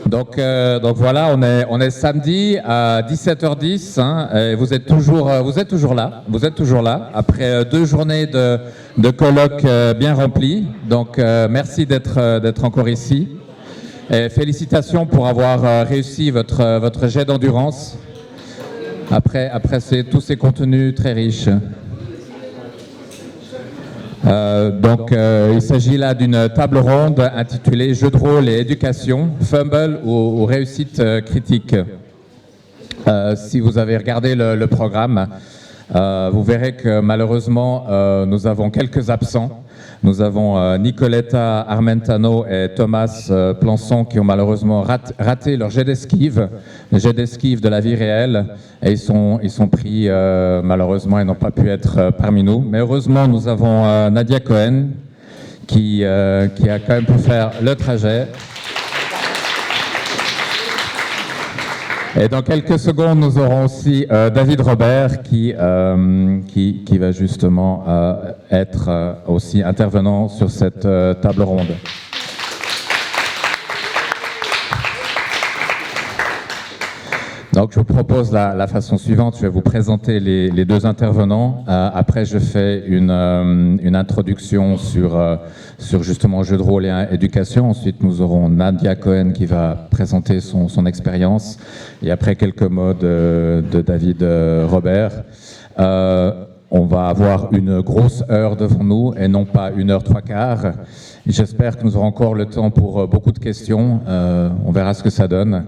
Donc voilà, on est samedi à 17h10. Hein, et vous êtes toujours là. Vous êtes toujours là après 2 journées de colloques bien remplies. Donc merci d'être encore ici. Et félicitations pour avoir réussi votre jet d'endurance après tous ces contenus très riches. Il s'agit là d'une table ronde intitulée Jeux de rôle et éducation, fumble ou réussite critique. Si vous avez regardé le programme, vous verrez que malheureusement nous avons quelques absents. Nous avons Nicoletta Armentano et Thomas Plançon qui ont malheureusement raté leur jet d'esquive, le jet d'esquive de la vie réelle, et ils sont pris malheureusement, ils n'ont pas pu être parmi nous. Mais heureusement, nous avons Nadia Cohen qui a quand même pu faire le trajet. Et dans quelques secondes, nous aurons aussi David Robert qui va justement être aussi intervenant sur cette table ronde. Donc je vous propose la façon suivante, je vais vous présenter les 2 intervenants. Après je fais une introduction sur justement jeu de rôle et éducation. Ensuite nous aurons Nadia Cohen qui va présenter son expérience. Et après quelques mots de David Robert. On va avoir une grosse heure devant nous et non pas 1h 3/4. J'espère que nous aurons encore le temps pour beaucoup de questions. On verra ce que ça donne.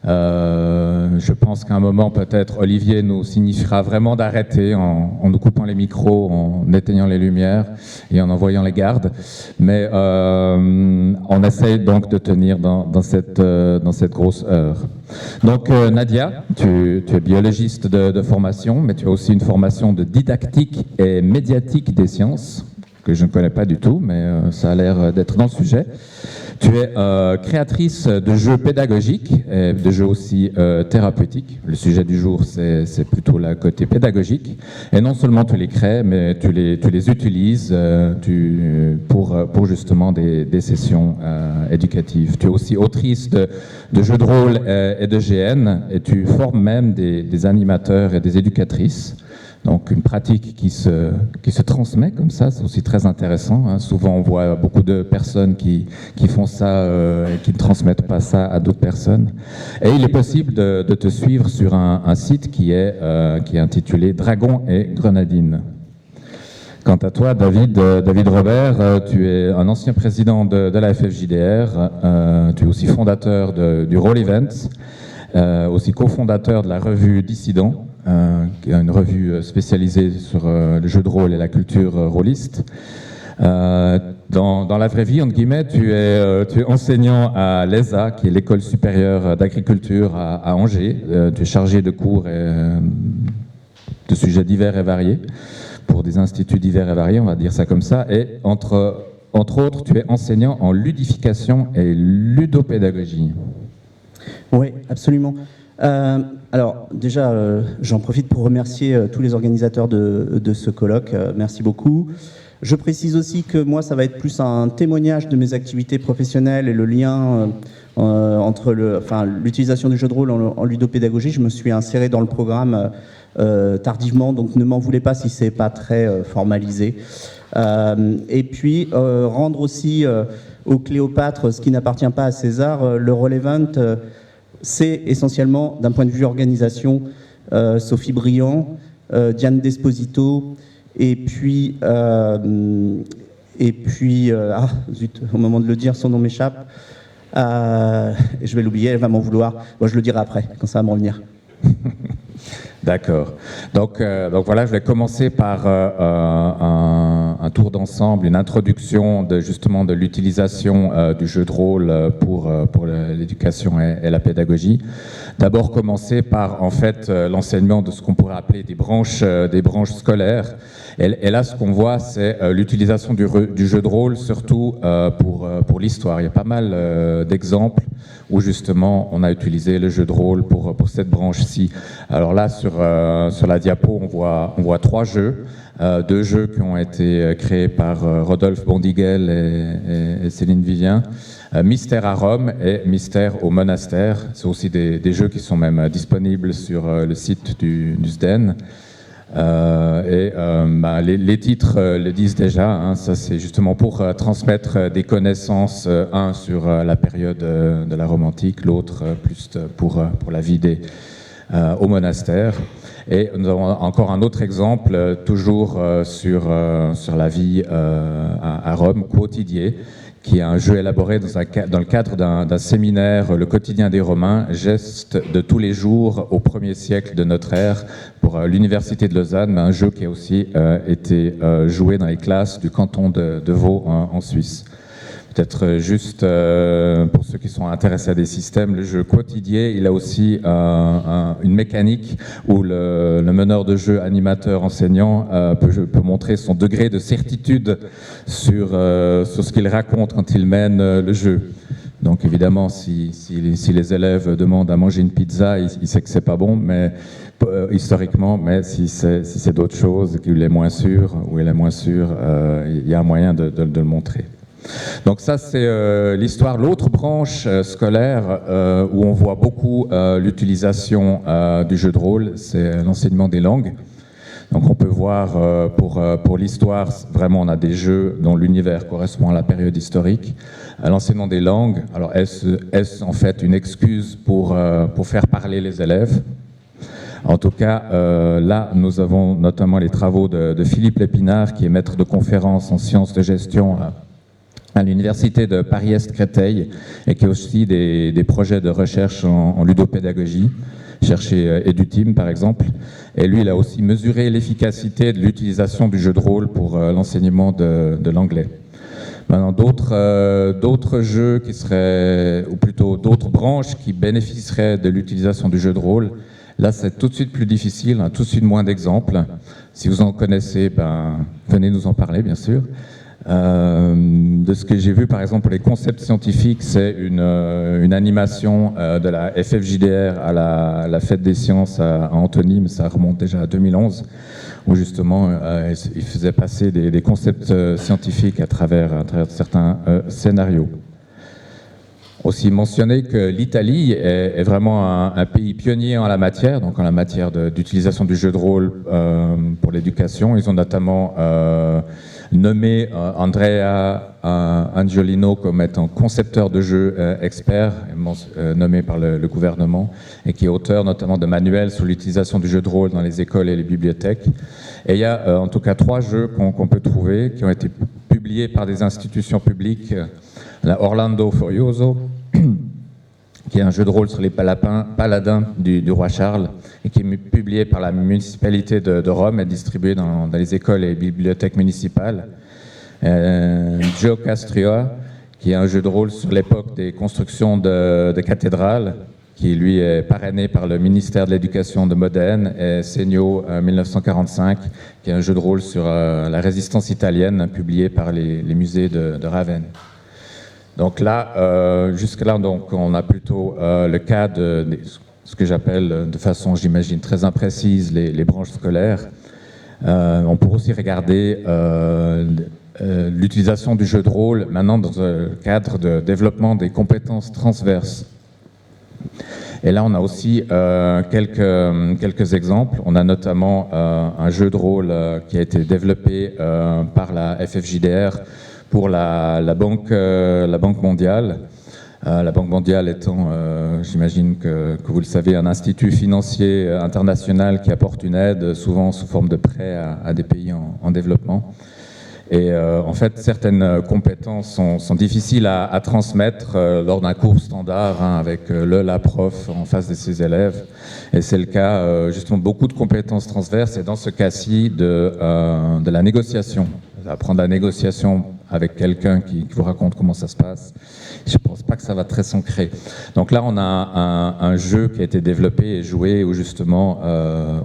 Je pense qu'à un moment, peut-être, Olivier nous signifiera vraiment d'arrêter en nous coupant les micros, en éteignant les lumières et en envoyant les gardes. Mais on essaye donc de tenir dans cette grosse heure. Donc Nadia, tu es biologiste de formation, mais tu as aussi une formation de didactique et médiatique des sciences, que je ne connais pas du tout, mais ça a l'air d'être dans le sujet. Tu es créatrice de jeux pédagogiques et de jeux aussi thérapeutiques. Le sujet du jour, c'est plutôt le côté pédagogique. Et non seulement tu les crées, mais tu les utilises pour justement des sessions éducatives. Tu es aussi autrice de jeux de rôle et de GN, et tu formes même des animateurs et des éducatrices. Donc une pratique qui se transmet comme ça, c'est aussi très intéressant. Hein. Souvent on voit beaucoup de personnes qui font ça et qui ne transmettent pas ça à d'autres personnes. Et il est possible de te suivre sur un site qui est intitulé Dragons et Grenadines. Quant à toi, David Robert, tu es un ancien président de la FFJDR, tu es aussi fondateur du Roll Events, aussi cofondateur de la revue Dissident, qui est une revue spécialisée sur le jeu de rôle et la culture rôliste. Dans la vraie vie, entre guillemets, tu es enseignant à l'ESA, qui est l'école supérieure d'agriculture à Angers. Tu es chargé de cours de sujets divers et variés, pour des instituts divers et variés, on va dire ça comme ça. Et entre autres, tu es enseignant en ludification et ludopédagogie. Oui, absolument. Alors déjà, j'en profite pour remercier tous les organisateurs de ce colloque. Merci beaucoup. Je précise aussi que moi, ça va être plus un témoignage de mes activités professionnelles et le lien entre l'utilisation du jeu de rôle en ludopédagogie. Je me suis inséré dans le programme tardivement, donc ne m'en voulez pas si c'est pas très formalisé. Et puis rendre aussi au Cléopâtre ce qui n'appartient pas à César. Le Roll Event, c'est essentiellement, d'un point de vue organisation, Sophie Briand, Diane Desposito, et puis zut, au moment de le dire, son nom m'échappe. Je vais l'oublier, elle va m'en vouloir. Bon, je le dirai après, quand ça va me revenir. D'accord. Donc voilà, je vais commencer par un tour d'ensemble, une introduction de l'utilisation du jeu de rôle pour l'éducation et la pédagogie. D'abord commencer par en fait l'enseignement de ce qu'on pourrait appeler des branches scolaires. Et là, ce qu'on voit, c'est l'utilisation du jeu de rôle, surtout pour l'histoire. Il y a pas mal d'exemples où justement on a utilisé le jeu de rôle pour cette branche-ci. Alors là, sur la diapo, on voit 3 jeux. 2 jeux qui ont été créés par Rodolphe Bondigel et Céline Vivien. Mystère à Rome et Mystère au monastère. C'est aussi des jeux qui sont même disponibles sur le site du SDEN. Les titres le disent déjà, hein, ça c'est justement pour transmettre des connaissances, un sur la période de la Rome antique, l'autre plus pour la vie au monastère. Et nous avons encore un autre exemple, toujours sur la vie à Rome, Quotidier, qui est un jeu élaboré dans le cadre d'un séminaire, le quotidien des Romains, gestes de tous les jours au 1er siècle de notre ère, pour l'Université de Lausanne, mais un jeu qui a aussi été joué dans les classes du canton de Vaud en Suisse. Peut-être juste pour ceux qui sont intéressés à des systèmes, le jeu Quotidier, il a aussi une mécanique où le meneur de jeu, animateur, enseignant peut montrer son degré de certitude sur ce qu'il raconte quand il mène le jeu. Donc évidemment, si les élèves demandent à manger une pizza, il sait que c'est pas bon, mais historiquement, mais si c'est d'autres choses, qu'il est moins sûr ou il est moins sûr, il y a un moyen de le montrer. Donc ça, c'est l'histoire. L'autre branche scolaire où on voit beaucoup l'utilisation du jeu de rôle, c'est l'enseignement des langues. Donc on peut voir pour l'histoire, vraiment on a des jeux dont l'univers correspond à la période historique. L'enseignement des langues, alors est-ce en fait une excuse pour faire parler les élèves ? En tout cas, là, nous avons notamment les travaux de Philippe Lépinard, qui est maître de conférences en sciences de gestion à l'université de Paris-Est-Créteil, et qui a aussi des projets de recherche en ludopédagogie, chercher Eduteam par exemple. Et lui, il a aussi mesuré l'efficacité de l'utilisation du jeu de rôle pour l'enseignement de l'anglais. Maintenant, d'autres jeux qui seraient, ou plutôt d'autres branches qui bénéficieraient de l'utilisation du jeu de rôle, là, c'est tout de suite plus difficile, on a tout de suite moins d'exemples. Si vous en connaissez, venez nous en parler, bien sûr. De ce que j'ai vu, par exemple, pour les concepts scientifiques, c'est une animation de la FFJDR à la Fête des Sciences à Antony, mais ça remonte déjà à 2011, où justement, ils faisaient passer des concepts scientifiques à travers certains scénarios. Aussi mentionner que l'Italie est vraiment un pays pionnier en la matière, donc en la matière d'utilisation du jeu de rôle pour l'éducation. Ils ont notamment nommé Andrea Angiolino comme étant concepteur de jeux expert, nommé par le gouvernement, et qui est auteur notamment de manuels sur l'utilisation du jeu de rôle dans les écoles et les bibliothèques. Et il y a en tout cas 3 jeux qu'on peut trouver, qui ont été publiés par des institutions publiques. La Orlando Furioso, qui est un jeu de rôle sur les paladins du roi Charles, et qui est publié par la municipalité de Rome et distribué dans les écoles et les bibliothèques municipales. Geocastria, qui est un jeu de rôle sur l'époque des constructions de cathédrales, qui lui est parrainé par le ministère de l'Éducation de Modène, et Segno 1945, qui est un jeu de rôle sur la résistance italienne, publié par les musées de Ravenne. Donc là, jusque-là, donc, on a plutôt le cas de ce que j'appelle, de façon, j'imagine, très imprécise, les branches scolaires. On pourrait aussi regarder l'utilisation du jeu de rôle maintenant dans le cadre de développement des compétences transverses. Et là, on a aussi quelques exemples. On a notamment un jeu de rôle qui a été développé par la FFJDR pour la Banque mondiale. La Banque mondiale étant, j'imagine que vous le savez, un institut financier international qui apporte une aide, souvent sous forme de prêts à des pays en développement. Et en fait, certaines compétences sont difficiles à transmettre lors d'un cours standard, avec la prof en face de ses élèves. Et c'est le cas, justement, beaucoup de compétences transverses, et dans ce cas-ci, de la négociation. Apprendre la négociation avec quelqu'un qui vous raconte comment ça se passe, je ne pense pas que ça va très s'ancrer. Donc là, on a un jeu qui a été développé et joué où justement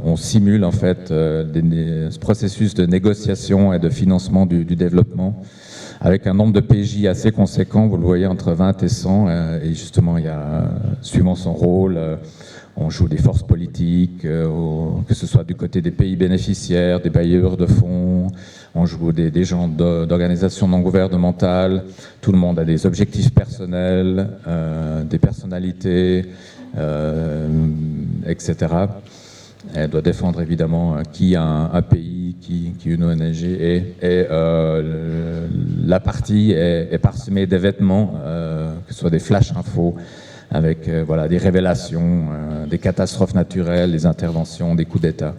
on simule en fait ce processus de négociation et de financement du développement, avec un nombre de PJ assez conséquent, vous le voyez, entre 20 et 100, et justement, il y a, suivant son rôle, On joue des forces politiques, que ce soit du côté des pays bénéficiaires, des bailleurs de fonds, on joue des gens d'organisations non gouvernementales, tout le monde a des objectifs personnels, des personnalités, etc. Elle doit défendre évidemment qui un pays, qui une ONG, et la partie est parsemée d'événements, que ce soit des flash infos, avec voilà, des révélations, des catastrophes naturelles, des interventions, des coups d'État.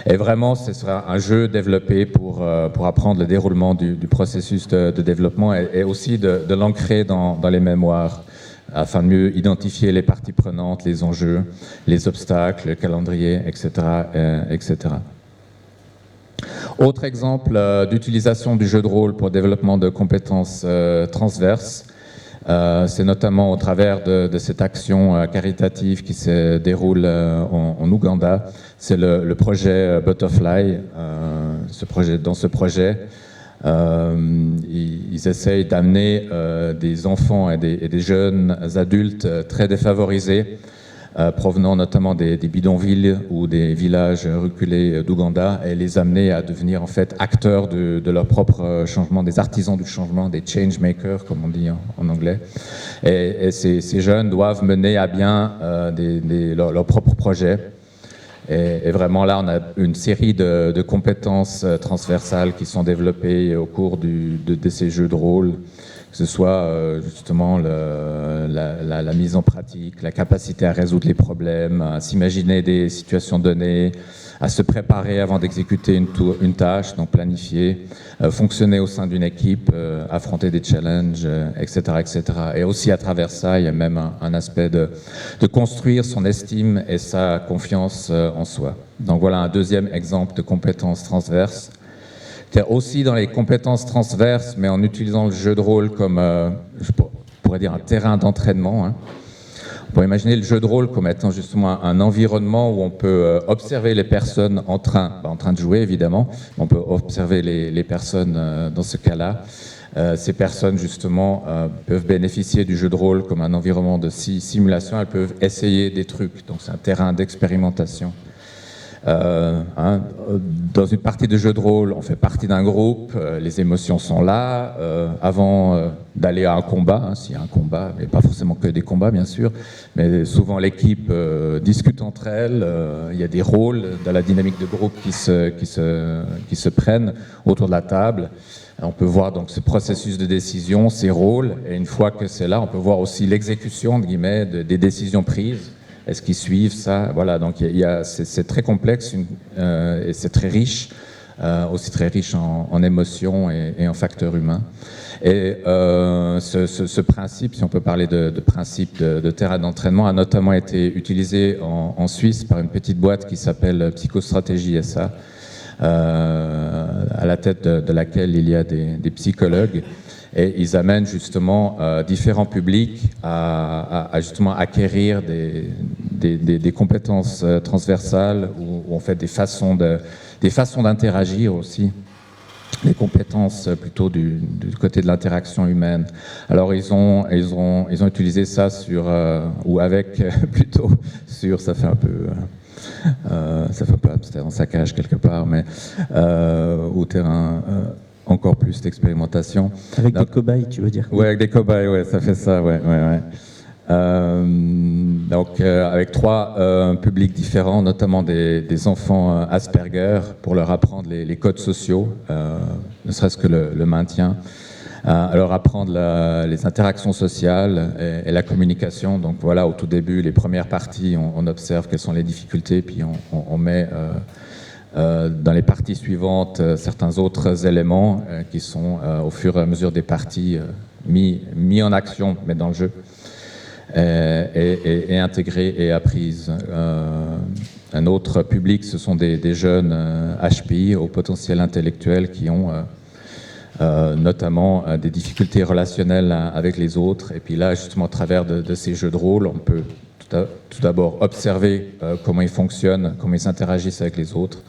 Et vraiment, ce sera un jeu développé pour apprendre le déroulement du processus de développement et aussi de l'ancrer dans les mémoires, afin de mieux identifier les parties prenantes, les enjeux, les obstacles, le calendrier, etc. etc. Autre exemple d'utilisation du jeu de rôle pour le développement de compétences transverses, c'est notamment au travers de cette action caritative qui se déroule en Ouganda. C'est le projet Butterfly. Dans ce projet, ils essayent d'amener des enfants et des jeunes adultes très défavorisés, provenant notamment des bidonvilles ou des villages reculés d'Ouganda, et les amener à devenir en fait acteurs de leur propre changement, des artisans du changement, des change makers comme on dit en anglais. Et ces jeunes doivent mener à bien leurs propres projets. Et vraiment là, on a une série de compétences transversales qui sont développées au cours de ces jeux de rôle, que ce soit justement la mise en pratique, la capacité à résoudre les problèmes, à s'imaginer des situations données, à se préparer avant d'exécuter une tâche, donc planifier, fonctionner au sein d'une équipe, affronter des challenges, etc., etc. Et aussi à travers ça, il y a même un aspect de construire son estime et sa confiance en soi. Donc voilà un deuxième exemple de compétences transverses. Aussi dans les compétences transverses, mais en utilisant le jeu de rôle comme, je pourrais dire, un terrain d'entraînement. Hein. On peut imaginer le jeu de rôle comme étant justement un environnement où on peut observer les personnes en train de jouer, évidemment. On peut observer les personnes dans ce cas-là. Ces personnes, justement, peuvent bénéficier du jeu de rôle comme un environnement de simulation. Elles peuvent essayer des trucs. Donc c'est un terrain d'expérimentation. Dans une partie de jeu de rôle, on fait partie d'un groupe, les émotions sont là, avant d'aller à un combat, s'il y a un combat, mais pas forcément que des combats bien sûr, mais souvent l'équipe discute entre elles, il y a des rôles dans la dynamique de groupe qui se prennent autour de la table. On peut voir donc ce processus de décision, ces rôles, et une fois que c'est là, on peut voir aussi l'exécution des décisions prises. Est-ce qu'ils suivent ça? Voilà, donc c'est très complexe et c'est très riche, aussi très riche en émotions et en facteurs humains. Et ce principe, si on peut parler de principe de terrain d'entraînement, a notamment été utilisé en Suisse par une petite boîte qui s'appelle Psychostratégie SA, à la tête de laquelle il y a des psychologues. Et ils amènent justement différents publics à justement acquérir des compétences transversales où on fait des façons d'interagir aussi, des compétences plutôt du côté de l'interaction humaine. Alors ils ont utilisé ça ça fait un peu abstrait, en saccage quelque part, mais au terrain encore plus d'expérimentation. Avec des cobayes, tu veux dire? Oui, avec des cobayes, ouais, ça fait ça, ouais. Avec trois publics différents, notamment des enfants Asperger, pour leur apprendre les codes sociaux, ne serait-ce que le maintien, leur apprendre les interactions sociales et la communication. Donc voilà, au tout début, les premières parties, on observe quelles sont les difficultés, puis on met dans les parties suivantes certains autres éléments qui sont au fur et à mesure des parties mis en action, mais dans le jeu, et intégrées et apprises. Un autre public, ce sont des jeunes HPI au potentiel intellectuel qui ont notamment des difficultés relationnelles avec les autres. Et puis là, justement, à travers de ces jeux de rôle, on peut tout d'abord observer comment ils fonctionnent, comment ils interagissent avec les autres,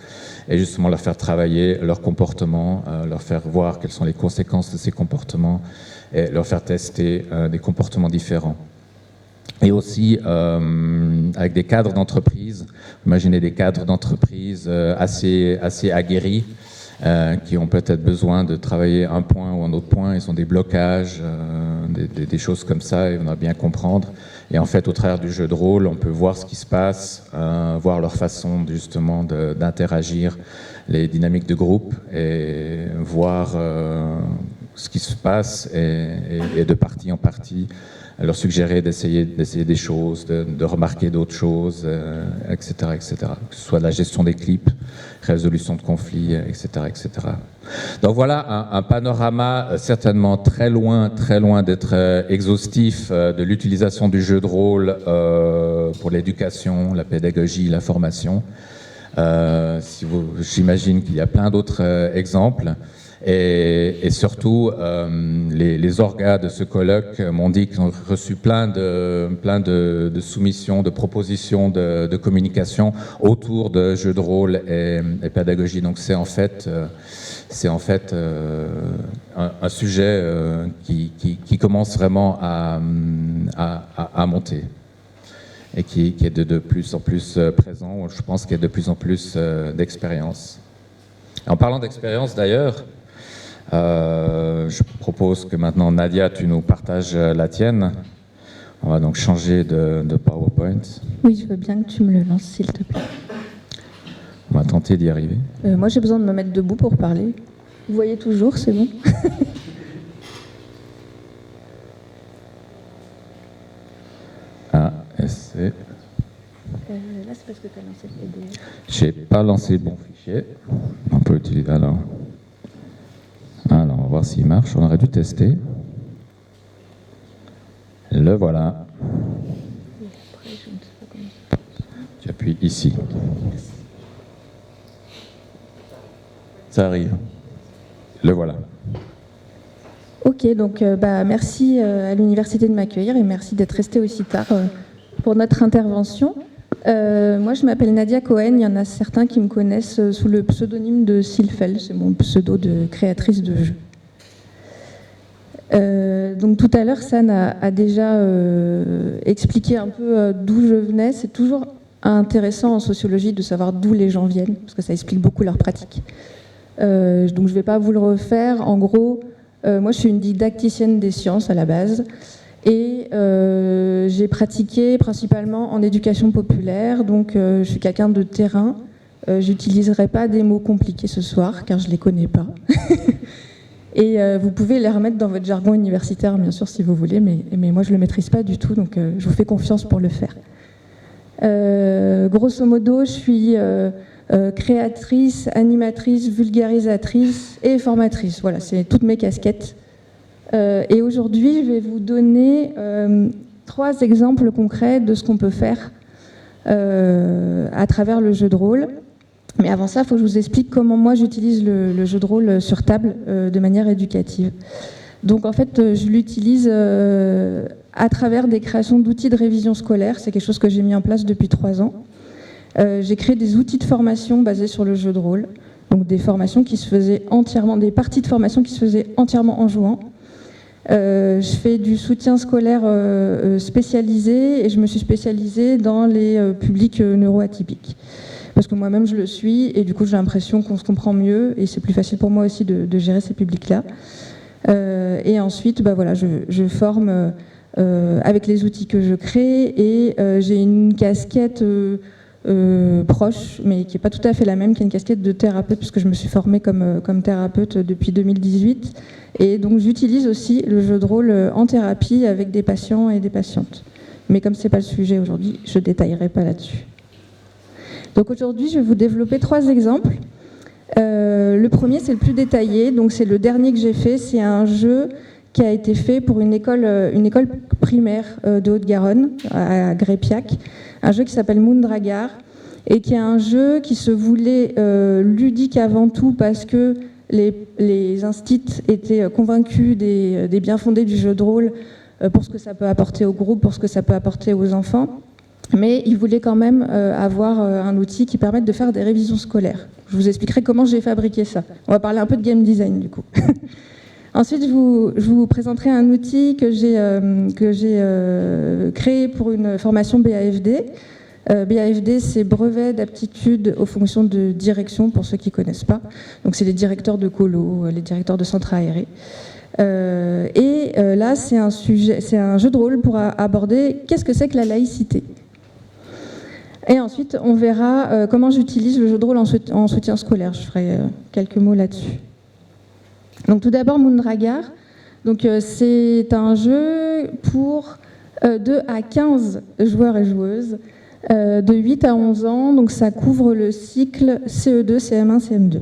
et justement leur faire travailler leur comportement, leur faire voir quelles sont les conséquences de ces comportements, et leur faire tester des comportements différents. et aussi avec des cadres d'entreprise. Imaginez des cadres d'entreprise assez aguerris, qui ont peut-être besoin de travailler un point ou un autre point, ils ont des blocages, des choses comme ça, et on doit bien comprendre. Et en fait, au travers du jeu de rôle, on peut voir ce qui se passe, voir leur façon justement d'interagir, les dynamiques de groupe, et voir ce qui se passe, et de partie en partie, leur suggérer d'essayer des choses, de remarquer d'autres choses, etc., etc. Que ce soit la gestion des clips, résolution de conflits, etc., etc. Donc voilà un panorama certainement très loin d'être exhaustif de l'utilisation du jeu de rôle pour l'éducation, la pédagogie, la formation. J'imagine qu'il y a plein d'autres exemples. Et surtout, les orgas de ce colloque m'ont dit qu'ils ont reçu plein de soumissions, de propositions de communication autour de jeux de rôle et pédagogie. Donc c'est en fait un sujet qui commence vraiment à monter et qui est de plus en plus présent. Je pense qu'il y a de plus en plus d'expérience. En parlant d'expérience d'ailleurs, je propose que maintenant, Nadia, tu nous partages la tienne. On va donc changer de PowerPoint. Oui, je veux bien que tu me le lances, s'il te plaît. On va tenter d'y arriver. Moi, j'ai besoin de me mettre debout pour parler. Vous voyez toujours, c'est bon. Ah, c'est... Là, c'est parce que tu as lancé le PDF. J'ai pas lancé le bon fichier. On peut utiliser... Alors, on va voir s'il marche. On aurait dû tester. Le voilà. Et après, je ne sais pas comment ça. Tu appuies ici. Ça arrive. Le voilà. Ok, donc merci à l'université de m'accueillir et merci d'être resté aussi tard pour notre intervention. Moi, je m'appelle Nadia Cohen. Il y en a certains qui me connaissent sous le pseudonyme de Sylphel. C'est mon pseudo de créatrice de jeux. Donc tout à l'heure, San a déjà expliqué un peu d'où je venais. C'est toujours intéressant en sociologie de savoir d'où les gens viennent, parce que ça explique beaucoup leur pratique. Donc je ne vais pas vous le refaire. En gros, moi je suis une didacticienne des sciences à la base. Et j'ai pratiqué principalement en éducation populaire, donc je suis quelqu'un de terrain. J'utiliserai pas des mots compliqués ce soir, car je les connais pas. Et vous pouvez les remettre dans votre jargon universitaire, bien sûr, si vous voulez, mais moi je le maîtrise pas du tout, donc je vous fais confiance pour le faire. Grosso modo, je suis créatrice, animatrice, vulgarisatrice et formatrice. Voilà, c'est toutes mes casquettes. Et aujourd'hui, je vais vous donner 3 exemples concrets de ce qu'on peut faire à travers le jeu de rôle. Mais avant ça, il faut que je vous explique comment moi j'utilise le jeu de rôle sur table de manière éducative. Donc en fait, je l'utilise à travers des créations d'outils de révision scolaire. C'est quelque chose que j'ai mis en place depuis 3 ans. J'ai créé des outils de formation basés sur le jeu de rôle. Donc des formations qui se faisaient entièrement, des parties de formation qui se faisaient entièrement en jouant. Je fais du soutien scolaire spécialisé et je me suis spécialisée dans les publics neuroatypiques. Parce que moi-même je le suis et du coup j'ai l'impression qu'on se comprend mieux et c'est plus facile pour moi aussi de gérer ces publics-là. Et ensuite, voilà, je forme avec les outils que je crée et j'ai une casquette proche, mais qui n'est pas tout à fait la même, qui est une casquette de thérapeute, puisque je me suis formée comme thérapeute depuis 2018. Et donc j'utilise aussi le jeu de rôle en thérapie avec des patients et des patientes. Mais comme ce n'est pas le sujet aujourd'hui, je ne détaillerai pas là-dessus. Donc aujourd'hui, je vais vous développer 3 exemples. Le premier, c'est le plus détaillé, donc c'est le dernier que j'ai fait. C'est un jeu qui a été fait pour une école primaire de Haute-Garonne, à Gréppiac. Un jeu qui s'appelle Moondragar, et qui est un jeu qui se voulait ludique avant tout, parce que les instits étaient convaincus des bien-fondés du jeu de rôle pour ce que ça peut apporter au groupe, pour ce que ça peut apporter aux enfants. Mais ils voulaient quand même avoir un outil qui permette de faire des révisions scolaires. Je vous expliquerai comment j'ai fabriqué ça. On va parler un peu de game design du coup. Ensuite, je vous présenterai un outil que j'ai créé pour une formation BAFD. BAFD, c'est brevet d'aptitude aux fonctions de direction, pour ceux qui ne connaissent pas. Donc, c'est les directeurs de colo, les directeurs de centres aérés. Là, c'est un jeu de rôle pour aborder qu'est-ce que c'est que la laïcité. Et ensuite, on verra comment j'utilise le jeu de rôle en soutien scolaire. Je ferai quelques mots là-dessus. Donc, tout d'abord, Moondragar. Donc, c'est un jeu pour 2 à 15 joueurs et joueuses. De 8 à 11 ans, donc ça couvre le cycle CE2, CM1, CM2.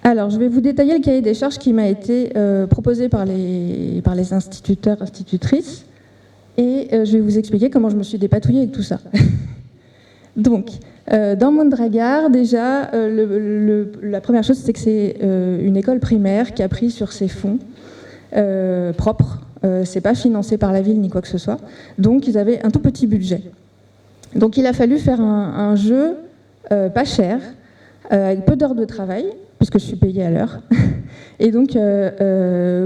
Alors, je vais vous détailler le cahier des charges qui m'a été proposé par les instituteurs, institutrices, et je vais vous expliquer comment je me suis dépatouillée avec tout ça. Donc, dans Moondragar, déjà, la première chose, c'est que c'est une école primaire qui a pris sur ses fonds propres. C'est pas financé par la ville ni quoi que ce soit. Donc, ils avaient un tout petit budget. Donc, il a fallu faire un jeu pas cher, avec peu d'heures de travail, puisque je suis payée à l'heure. Et donc,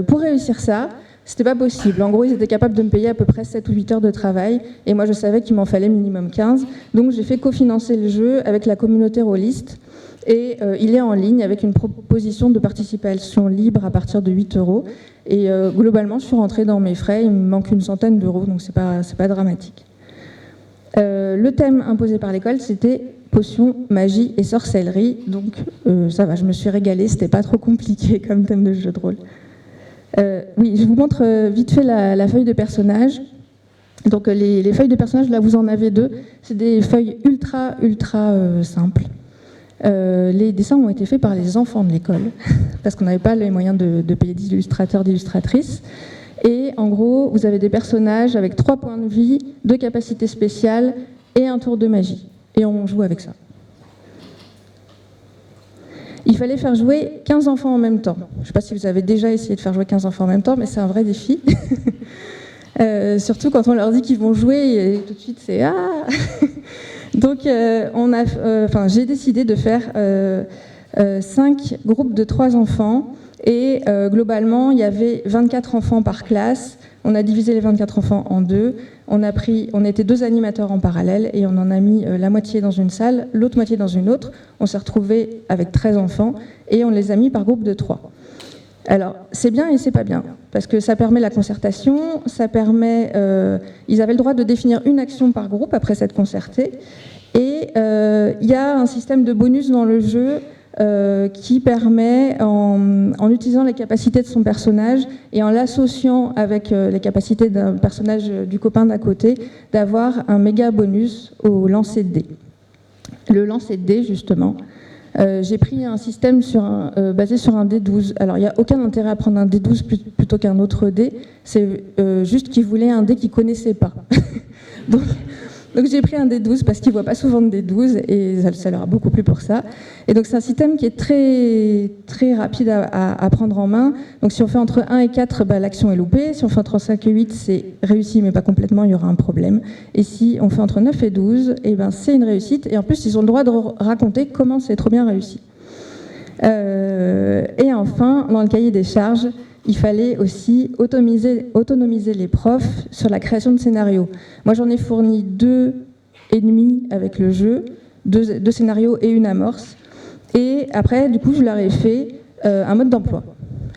pour réussir ça, c'était pas possible. En gros, ils étaient capables de me payer à peu près 7 ou 8 heures de travail, et moi, je savais qu'il m'en fallait minimum 15. Donc, j'ai fait cofinancer le jeu avec la communauté rôliste. Et il est en ligne avec une proposition de participation libre à partir de 8 €. Et globalement, je suis rentrée dans mes frais, il me manque une centaine d'euros, donc c'est pas dramatique. Le thème imposé par l'école, c'était potions, magie et sorcellerie. Donc ça va, je me suis régalée, c'était pas trop compliqué comme thème de jeu de rôle. Oui, je vous montre vite fait la feuille de personnage. Donc les feuilles de personnage, là vous en avez 2. C'est des feuilles ultra simples. Les dessins ont été faits par les enfants de l'école, parce qu'on n'avait pas les moyens de payer d'illustrateurs, d'illustratrices. Et en gros, vous avez des personnages avec 3 points de vie, 2 capacités spéciales et un tour de magie. Et on joue avec ça. Il fallait faire jouer 15 enfants en même temps. Je ne sais pas si vous avez déjà essayé de faire jouer 15 enfants en même temps, mais c'est un vrai défi. Surtout quand on leur dit qu'ils vont jouer, et tout de suite c'est « Ah !» Donc, j'ai décidé de faire 5 groupes de 3 enfants et globalement, il y avait 24 enfants par classe. On a divisé les 24 enfants en 2. On était 2 animateurs en parallèle et on en a mis la moitié dans une salle, l'autre moitié dans une autre. On s'est retrouvés avec 13 enfants et on les a mis par groupe de 3. Alors, c'est bien et c'est pas bien, parce que ça permet la concertation, ça permet... ils avaient le droit de définir une action par groupe après s'être concertés, et il y a un système de bonus dans le jeu qui permet, en utilisant les capacités de son personnage et en l'associant avec les capacités d'un personnage du copain d'à côté, d'avoir un méga bonus au lancer de dés. Le lancer de dés, justement... j'ai pris un système basé sur un D12. Alors, il n'y a aucun intérêt à prendre un D12 plutôt qu'un autre dé. C'est juste qu'ils voulaient un dé qu'ils ne connaissaient pas. donc j'ai pris un D12 parce qu'ils ne voient pas souvent de D12 et ça leur a beaucoup plu pour ça. Et donc, c'est un système qui est très, très rapide à prendre en main. Donc, si on fait entre 1 et 4, l'action est loupée. Si on fait entre 5 et 8, c'est réussi, mais pas complètement, il y aura un problème. Et si on fait entre 9 et 12, c'est une réussite. Et en plus, ils ont le droit de raconter comment c'est trop bien réussi. Et enfin, dans le cahier des charges, il fallait aussi autonomiser les profs sur la création de scénarios. Moi, j'en ai fourni 2,5 avec le jeu, 2 scénarios et une amorce. Et après, du coup, je leur ai fait un mode d'emploi.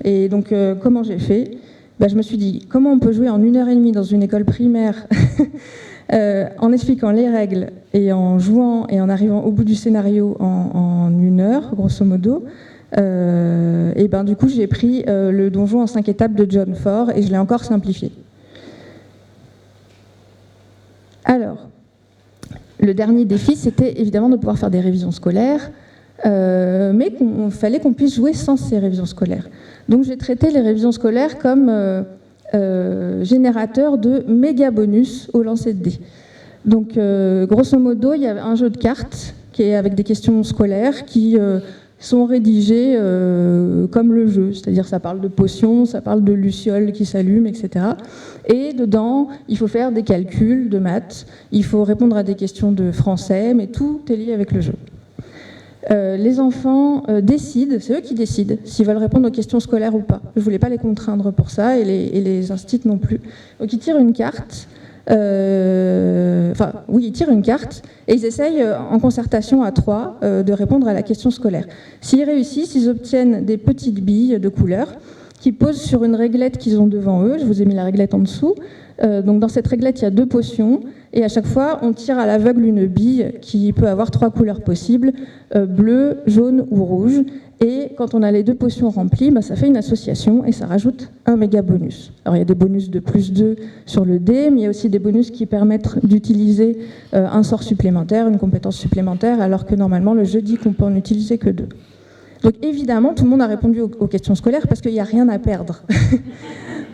Et donc, comment j'ai fait ? Je me suis dit, comment on peut jouer en 1h30 dans une école primaire en expliquant les règles et en jouant et en arrivant au bout du scénario en 1 heure, grosso modo. Et du coup, j'ai pris le donjon en 5 étapes de John Ford et je l'ai encore simplifié. Alors, le dernier défi, c'était évidemment de pouvoir faire des révisions scolaires, mais il fallait qu'on puisse jouer sans ces révisions scolaires. Donc, j'ai traité les révisions scolaires comme générateur de méga bonus au lancer de dés. Donc, grosso modo, il y avait un jeu de cartes qui est avec des questions scolaires qui sont rédigées comme le jeu, c'est-à-dire ça parle de potions, ça parle de lucioles qui s'allument, etc. Et dedans, il faut faire des calculs de maths, il faut répondre à des questions de français, mais tout est lié avec le jeu. Les enfants décident, c'est eux qui décident s'ils veulent répondre aux questions scolaires ou pas. Je ne voulais pas les contraindre pour ça, et les instituts non plus. Donc ils tirent une carte, ils tirent une carte, et ils essayent, en concertation à 3, de répondre à la question scolaire. S'ils réussissent, ils obtiennent des petites billes de couleur qui posent sur une réglette qu'ils ont devant eux. Je vous ai mis la réglette en dessous. Donc dans cette réglette, il y a 2 potions, et à chaque fois, on tire à l'aveugle une bille qui peut avoir 3 couleurs possibles, bleu, jaune ou rouge. Et quand on a les 2 potions remplies, ça fait une association et ça rajoute un méga bonus. Alors il y a des bonus de plus 2 sur le dé, mais il y a aussi des bonus qui permettent d'utiliser un sort supplémentaire, une compétence supplémentaire, alors que normalement le jeu dit qu'on peut en utiliser que 2. Donc évidemment, tout le monde a répondu aux questions scolaires parce qu'il n'y a rien à perdre.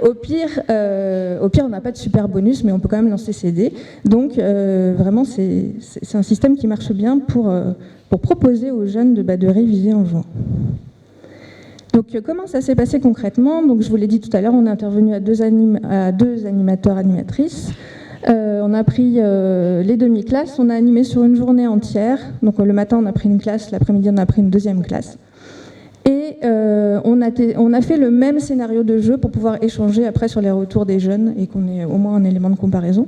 Au pire, on n'a pas de super bonus, mais on peut quand même lancer ses dés. Donc vraiment, c'est un système qui marche bien pour proposer aux jeunes de réviser en jouant. Donc comment ça s'est passé concrètement? Donc je vous l'ai dit tout à l'heure, on est intervenu à deux animateurs, animatrices. On a pris les demi-classes, on a animé sur une journée entière. Donc le matin, on a pris une classe, l'après-midi, on a pris une deuxième classe. Et on a fait le même scénario de jeu pour pouvoir échanger après sur les retours des jeunes et qu'on ait au moins un élément de comparaison.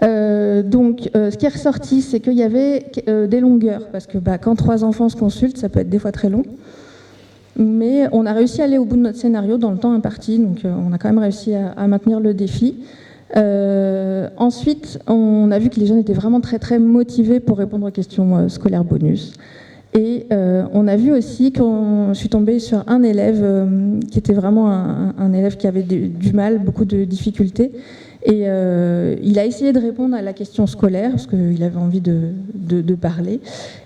Ce qui est ressorti, c'est qu'il y avait des longueurs, parce que quand 3 enfants se consultent, ça peut être des fois très long. Mais on a réussi à aller au bout de notre scénario dans le temps imparti, donc on a quand même réussi à maintenir le défi. Ensuite, on a vu que les jeunes étaient vraiment très très motivés pour répondre aux questions scolaires bonus. Et on a vu aussi je suis tombée sur un élève qui était vraiment un élève qui avait du mal, beaucoup de difficultés. Et il a essayé de répondre à la question scolaire, parce qu'il avait envie de parler.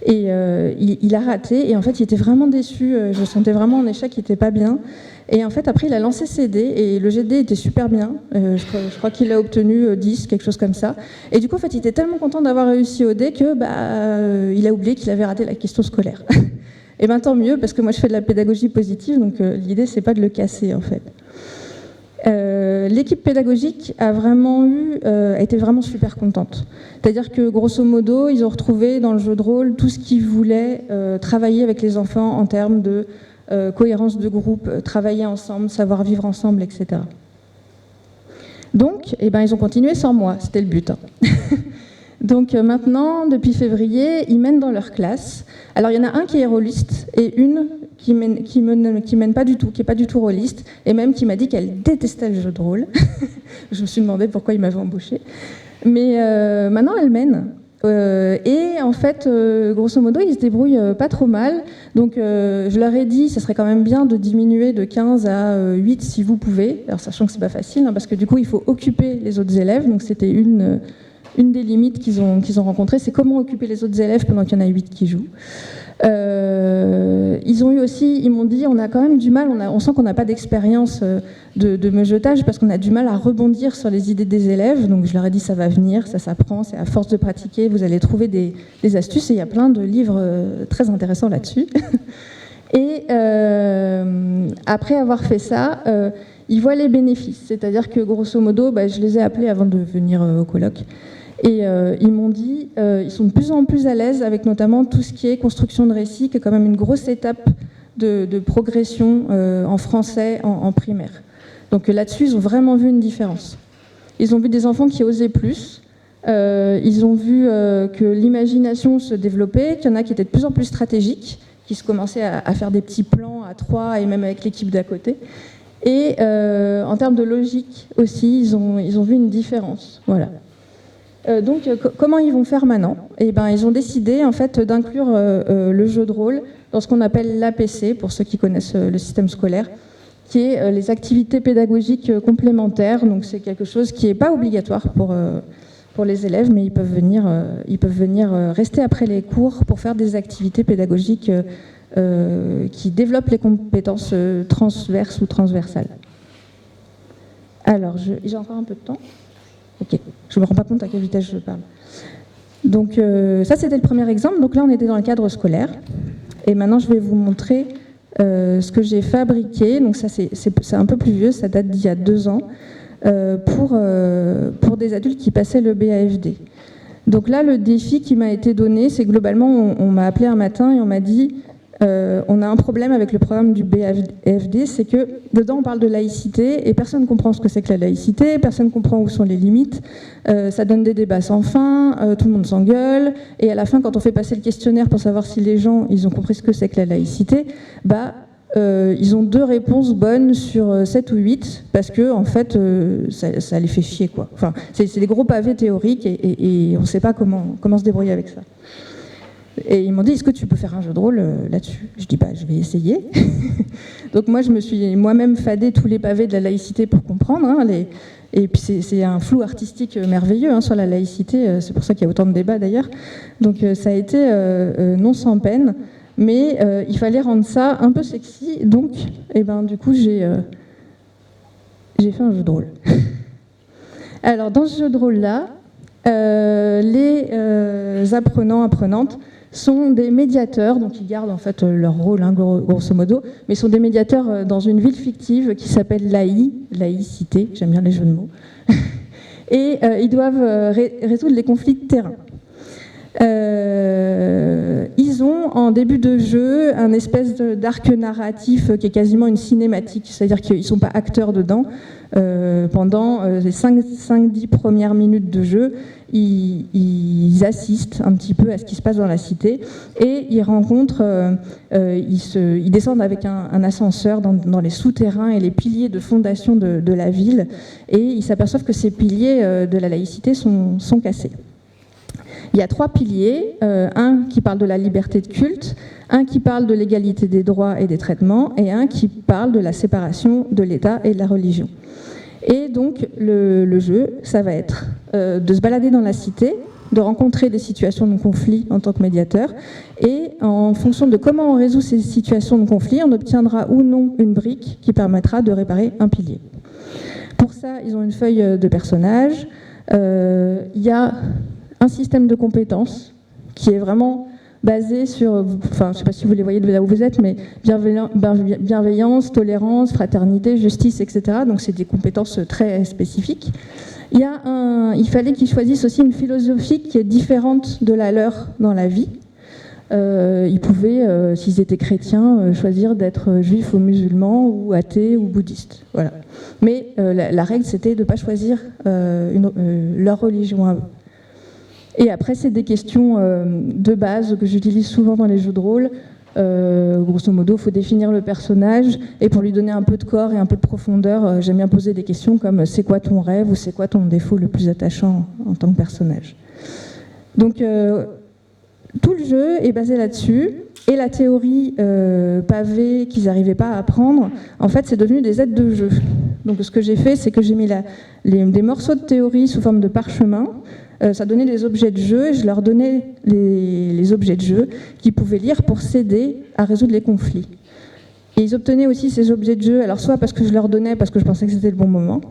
Et il a raté, et en fait, il était vraiment déçu. Je sentais vraiment en échec, il n'était pas bien. Et en fait, après, il a lancé ses dés, et le jet de dés était super bien. Je crois qu'il a obtenu 10, quelque chose comme ça. Et du coup, en fait, il était tellement content d'avoir réussi au dé que il a oublié qu'il avait raté la question scolaire. Et tant mieux, parce que moi, je fais de la pédagogie positive, donc l'idée, c'est pas de le casser, en fait. L'équipe pédagogique a été vraiment super contente. C'est-à-dire que, grosso modo, ils ont retrouvé dans le jeu de rôle tout ce qu'ils voulaient travailler avec les enfants en termes de cohérence de groupe, travailler ensemble, savoir vivre ensemble, etc. Donc, ils ont continué sans moi, c'était le but. Donc maintenant, depuis février, ils mènent dans leur classe. Alors il y en a un qui est rôliste et une qui mène pas du tout, qui n'est pas du tout rôliste, et même qui m'a dit qu'elle détestait le jeu de rôle. Je me suis demandé pourquoi il m'avait embauchée. Mais maintenant, elle mène. Et en fait, grosso modo, ils se débrouillent pas trop mal. Donc je leur ai dit, ça serait quand même bien de diminuer de 15 à 8 si vous pouvez. Alors sachant que c'est pas facile, parce que du coup, il faut occuper les autres élèves. Donc c'était une des limites qu'ils ont rencontrées, c'est comment occuper les autres élèves pendant qu'il y en a 8 qui jouent. Ils m'ont dit, on a quand même du mal, on sent qu'on n'a pas d'expérience de meugetage parce qu'on a du mal à rebondir sur les idées des élèves. Donc je leur ai dit, ça va venir, ça s'apprend, c'est à force de pratiquer, vous allez trouver des astuces, et il y a plein de livres très intéressants là-dessus. Et après avoir fait ça, ils voient les bénéfices. C'est-à-dire que grosso modo, je les ai appelés avant de venir au colloque. Et ils m'ont dit, ils sont de plus en plus à l'aise avec notamment tout ce qui est construction de récits, qui est quand même une grosse étape de progression en français en primaire. Donc là-dessus, ils ont vraiment vu une différence. Ils ont vu des enfants qui osaient plus. Ils ont vu que l'imagination se développait, qu'il y en a qui étaient de plus en plus stratégiques, qui se commençaient à faire des petits plans à 3 et même avec l'équipe d'à côté. Et en termes de logique aussi, ils ont vu une différence. Voilà. Donc, comment ils vont faire maintenant? Ils ont décidé en fait d'inclure le jeu de rôle dans ce qu'on appelle l'APC, pour ceux qui connaissent le système scolaire, qui est les activités pédagogiques complémentaires. Donc, c'est quelque chose qui n'est pas obligatoire pour les élèves, mais ils peuvent venir rester après les cours pour faire des activités pédagogiques qui développent les compétences transverses ou transversales. Alors, j'ai encore un peu de temps. Ok, je ne me rends pas compte à quelle vitesse je parle. Donc ça, c'était le premier exemple. Donc là, on était dans le cadre scolaire. Et maintenant, je vais vous montrer ce que j'ai fabriqué. Donc ça, c'est un peu plus vieux, ça date d'il y a 2 ans, pour des adultes qui passaient le BAFD. Donc là, le défi qui m'a été donné, c'est globalement, on m'a appelé un matin et on m'a dit on a un problème avec le programme du BAFD, c'est que dedans on parle de laïcité et personne ne comprend ce que c'est que la laïcité, personne ne comprend où sont les limites, ça donne des débats sans fin, tout le monde s'engueule, et à la fin quand on fait passer le questionnaire pour savoir si les gens ils ont compris ce que c'est que la laïcité, ils ont 2 réponses bonnes sur 7 ou 8 parce que en fait ça les fait chier quoi. Enfin, c'est des gros pavés théoriques et on ne sait pas comment se débrouiller avec ça. Et ils m'ont dit, est-ce que tu peux faire un jeu de rôle là-dessus? Je dis, je vais essayer. Donc moi, je me suis moi-même fadé tous les pavés de la laïcité pour comprendre. Et puis c'est un flou artistique merveilleux sur la laïcité. C'est pour ça qu'il y a autant de débats d'ailleurs. Donc ça a été non sans peine. Mais il fallait rendre ça un peu sexy. Donc, du coup, j'ai fait un jeu de rôle. Alors, dans ce jeu de rôle-là, les apprenants-apprenantes sont des médiateurs, donc ils gardent en fait leur rôle, grosso modo, mais sont des médiateurs dans une ville fictive qui s'appelle laïcité, j'aime bien les jeux de mots, et ils doivent résoudre les conflits de terrain. Ils ont en début de jeu un espèce d'arc narratif qui est quasiment une cinématique, c'est-à-dire qu'ils ne sont pas acteurs dedans. Pendant les 5-10 premières minutes de jeu, ils assistent un petit peu à ce qui se passe dans la cité et ils rencontrent, ils descendent avec un ascenseur dans les souterrains et les piliers de fondation de la ville et ils s'aperçoivent que ces piliers de la laïcité sont cassés. Il y a 3 piliers, un qui parle de la liberté de culte, un qui parle de l'égalité des droits et des traitements, et un qui parle de la séparation de l'État et de la religion. Et donc le jeu, ça va être de se balader dans la cité, de rencontrer des situations de conflit en tant que médiateur, et en fonction de comment on résout ces situations de conflit, on obtiendra ou non une brique qui permettra de réparer un pilier. Pour ça, ils ont une feuille de personnage, il y a un système de compétences qui est vraiment basé sur, je ne sais pas si vous les voyez de là où vous êtes, mais bienveillance, tolérance, fraternité, justice, etc. Donc c'est des compétences très spécifiques. Il fallait qu'ils choisissent aussi une philosophie qui est différente de la leur dans la vie. Ils pouvaient, s'ils étaient chrétiens, choisir d'être juifs ou musulmans, ou athées ou bouddhistes. Voilà. Mais la règle, c'était de ne pas choisir leur religion à eux. Et après, c'est des questions de base que j'utilise souvent dans les jeux de rôle. Grosso modo, il faut définir le personnage, et pour lui donner un peu de corps et un peu de profondeur, j'aime bien poser des questions comme « c'est quoi ton rêve ?» ou « c'est quoi ton défaut le plus attachant en tant que personnage ?» Donc, tout le jeu est basé là-dessus, et la théorie pavée qu'ils n'arrivaient pas à apprendre, en fait, c'est devenu des aides de jeu. Donc, ce que j'ai fait, c'est que j'ai mis des morceaux de théorie sous forme de parchemin. Ça donnait des objets de jeu, et je leur donnais les objets de jeu qu'ils pouvaient lire pour s'aider à résoudre les conflits. Et ils obtenaient aussi ces objets de jeu, alors soit parce que je leur donnais parce que je pensais que c'était le bon moment,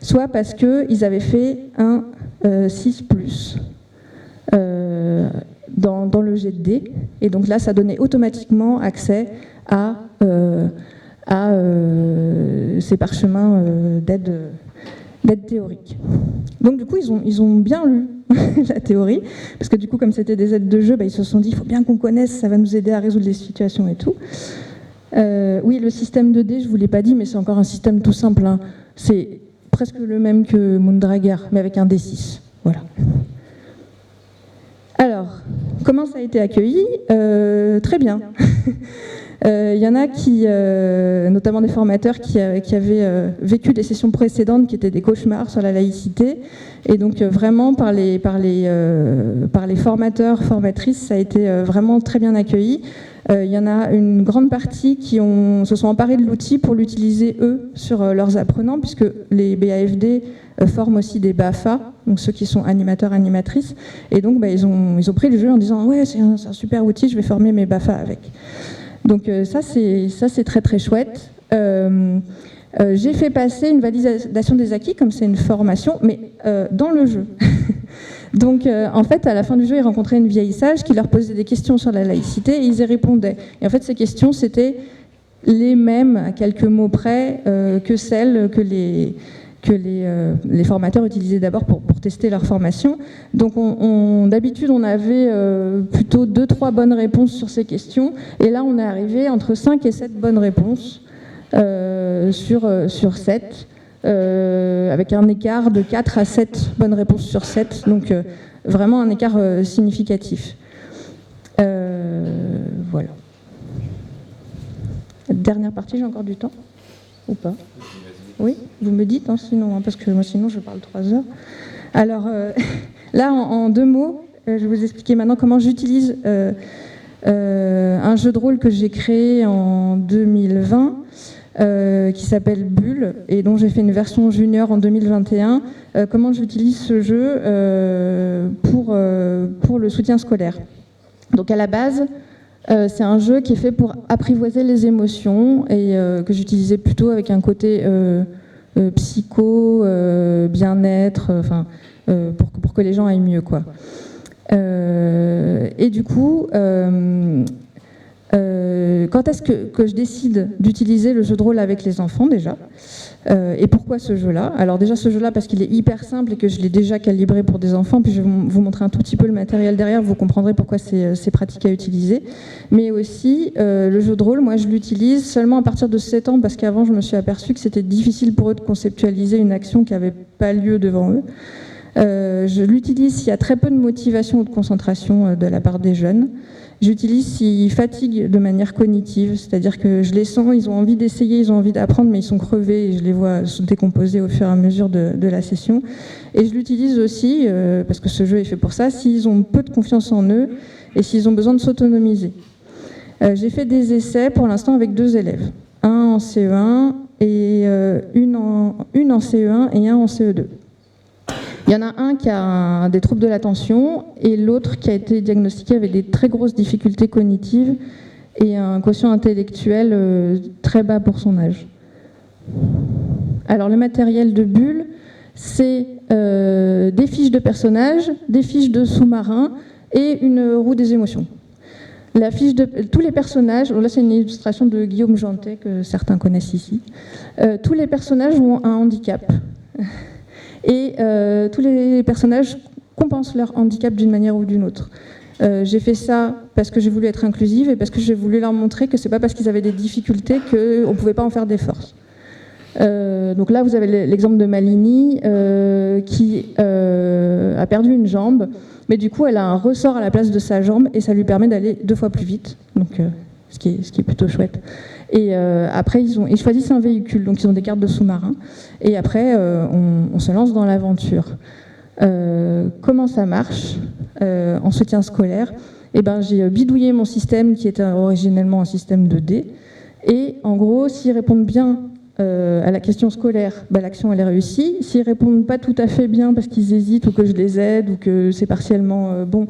soit parce qu'ils avaient fait un 6+. Dans le jet de dés, et donc là ça donnait automatiquement accès à ces parchemins d'aide théorique. Donc du coup ils ont bien lu la théorie, parce que du coup comme c'était des aides de jeu, ils se sont dit il faut bien qu'on connaisse, ça va nous aider à résoudre les situations et tout. Oui, le système de dés, je ne vous l'ai pas dit, mais c'est encore un système tout simple, hein. C'est presque le même que Moondrager, mais avec un D6. Voilà. Alors, comment ça a été accueilli? Très bien. Il y en a qui, notamment des formateurs, qui avaient vécu des sessions précédentes qui étaient des cauchemars sur la laïcité. Et donc vraiment, par les formateurs, formatrices, ça a été vraiment très bien accueilli. Il y en a une grande partie qui se sont emparés de l'outil pour l'utiliser, eux, sur leurs apprenants, puisque les BAFD forment aussi des BAFA, donc ceux qui sont animateurs, animatrices. Et donc, ils ont pris le jeu en disant « Ouais, c'est un super outil, je vais former mes BAFA avec ». Donc ça, c'est très très chouette. J'ai fait passer une validation des acquis, comme c'est une formation, mais dans le jeu. Donc en fait, à la fin du jeu, ils rencontraient une vieille sage qui leur posait des questions sur la laïcité et ils y répondaient. Et en fait, ces questions, c'était les mêmes, à quelques mots près, que celles que que les formateurs utilisaient d'abord pour tester leur formation. Donc d'habitude, on avait plutôt 2-3 bonnes réponses sur ces questions, et là, on est arrivé entre 5 et 7 bonnes réponses sur 7, avec un écart de 4 à 7 bonnes réponses sur 7, donc vraiment un écart significatif. Voilà. Dernière partie, j'ai encore du temps ou pas? Oui, vous me dites, hein, sinon, hein, parce que moi sinon je parle 3 heures. Alors là, en 2 mots, je vais vous expliquer maintenant comment j'utilise un jeu de rôle que j'ai créé en 2020 qui s'appelle Bulle et dont j'ai fait une version junior en 2021. Comment j'utilise ce jeu pour le soutien scolaire. Donc à la base, c'est un jeu qui est fait pour apprivoiser les émotions et que j'utilisais plutôt avec un côté psycho, bien-être, enfin, pour que les gens aillent mieux, quoi. Et du coup, quand est-ce que je décide d'utiliser le jeu de rôle avec les enfants déjà, et pourquoi ce jeu-là? Alors déjà ce jeu-là parce qu'il est hyper simple et que je l'ai déjà calibré pour des enfants, puis je vais vous montrer un tout petit peu le matériel derrière, vous comprendrez pourquoi c'est pratique à utiliser. Mais aussi, le jeu de rôle, moi je l'utilise seulement à partir de 7 ans, parce qu'avant je me suis aperçue que c'était difficile pour eux de conceptualiser une action qui n'avait pas lieu devant eux. Je l'utilise s'il y a très peu de motivation ou de concentration de la part des jeunes. J'utilise s'ils fatiguent de manière cognitive, c'est-à-dire que je les sens, ils ont envie d'essayer, ils ont envie d'apprendre, mais ils sont crevés et je les vois se décomposer au fur et à mesure de la session. Et je l'utilise aussi, parce que ce jeu est fait pour ça, s'ils ont peu de confiance en eux et s'ils ont besoin de s'autonomiser. J'ai fait des essais pour l'instant avec 2 élèves, un en CE1 et une en CE1 et un en CE2. Il y en a un qui a des troubles de l'attention et l'autre qui a été diagnostiqué avec des très grosses difficultés cognitives et un quotient intellectuel très bas pour son âge. Alors le matériel de Bulle, c'est des fiches de personnages, des fiches de sous-marins et une roue des émotions. La fiche de tous les personnages, là c'est une illustration de Guillaume Jantet que certains connaissent ici, tous les personnages ont un handicap. Et tous les personnages compensent leur handicap d'une manière ou d'une autre. J'ai fait ça parce que j'ai voulu être inclusive et parce que j'ai voulu leur montrer que c'est pas parce qu'ils avaient des difficultés qu'on ne pouvait pas en faire des forces. Donc là, vous avez l'exemple de Malini qui a perdu une jambe, mais du coup, elle a un ressort à la place de sa jambe et ça lui permet d'aller 2 fois plus vite, donc, ce qui est plutôt chouette. Et après, ils choisissent un véhicule, donc ils ont des cartes de sous-marin. Et après, on se lance dans l'aventure. Comment ça marche en soutien scolaire? Eh ben, j'ai bidouillé mon système qui était originellement un système de dés. Et en gros, s'ils répondent bien à la question scolaire, bah, l'action elle est réussie. S'ils répondent pas tout à fait bien parce qu'ils hésitent ou que je les aide ou que c'est partiellement bon,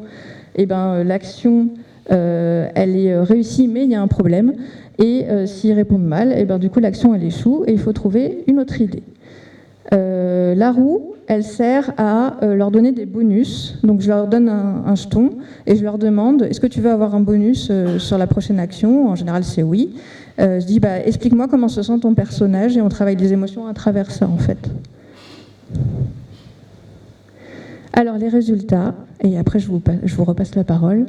eh ben, l'action elle est réussie, mais il y a un problème. Et s'ils répondent mal, et ben, du coup l'action elle échoue et il faut trouver une autre idée. La roue, elle sert à leur donner des bonus. Donc je leur donne un jeton et je leur demande est-ce que tu veux avoir un bonus sur la prochaine action? En général c'est oui. Je dis bah, explique-moi comment se sent ton personnage et on travaille les émotions à travers ça en fait. Alors les résultats, et après je vous repasse la parole.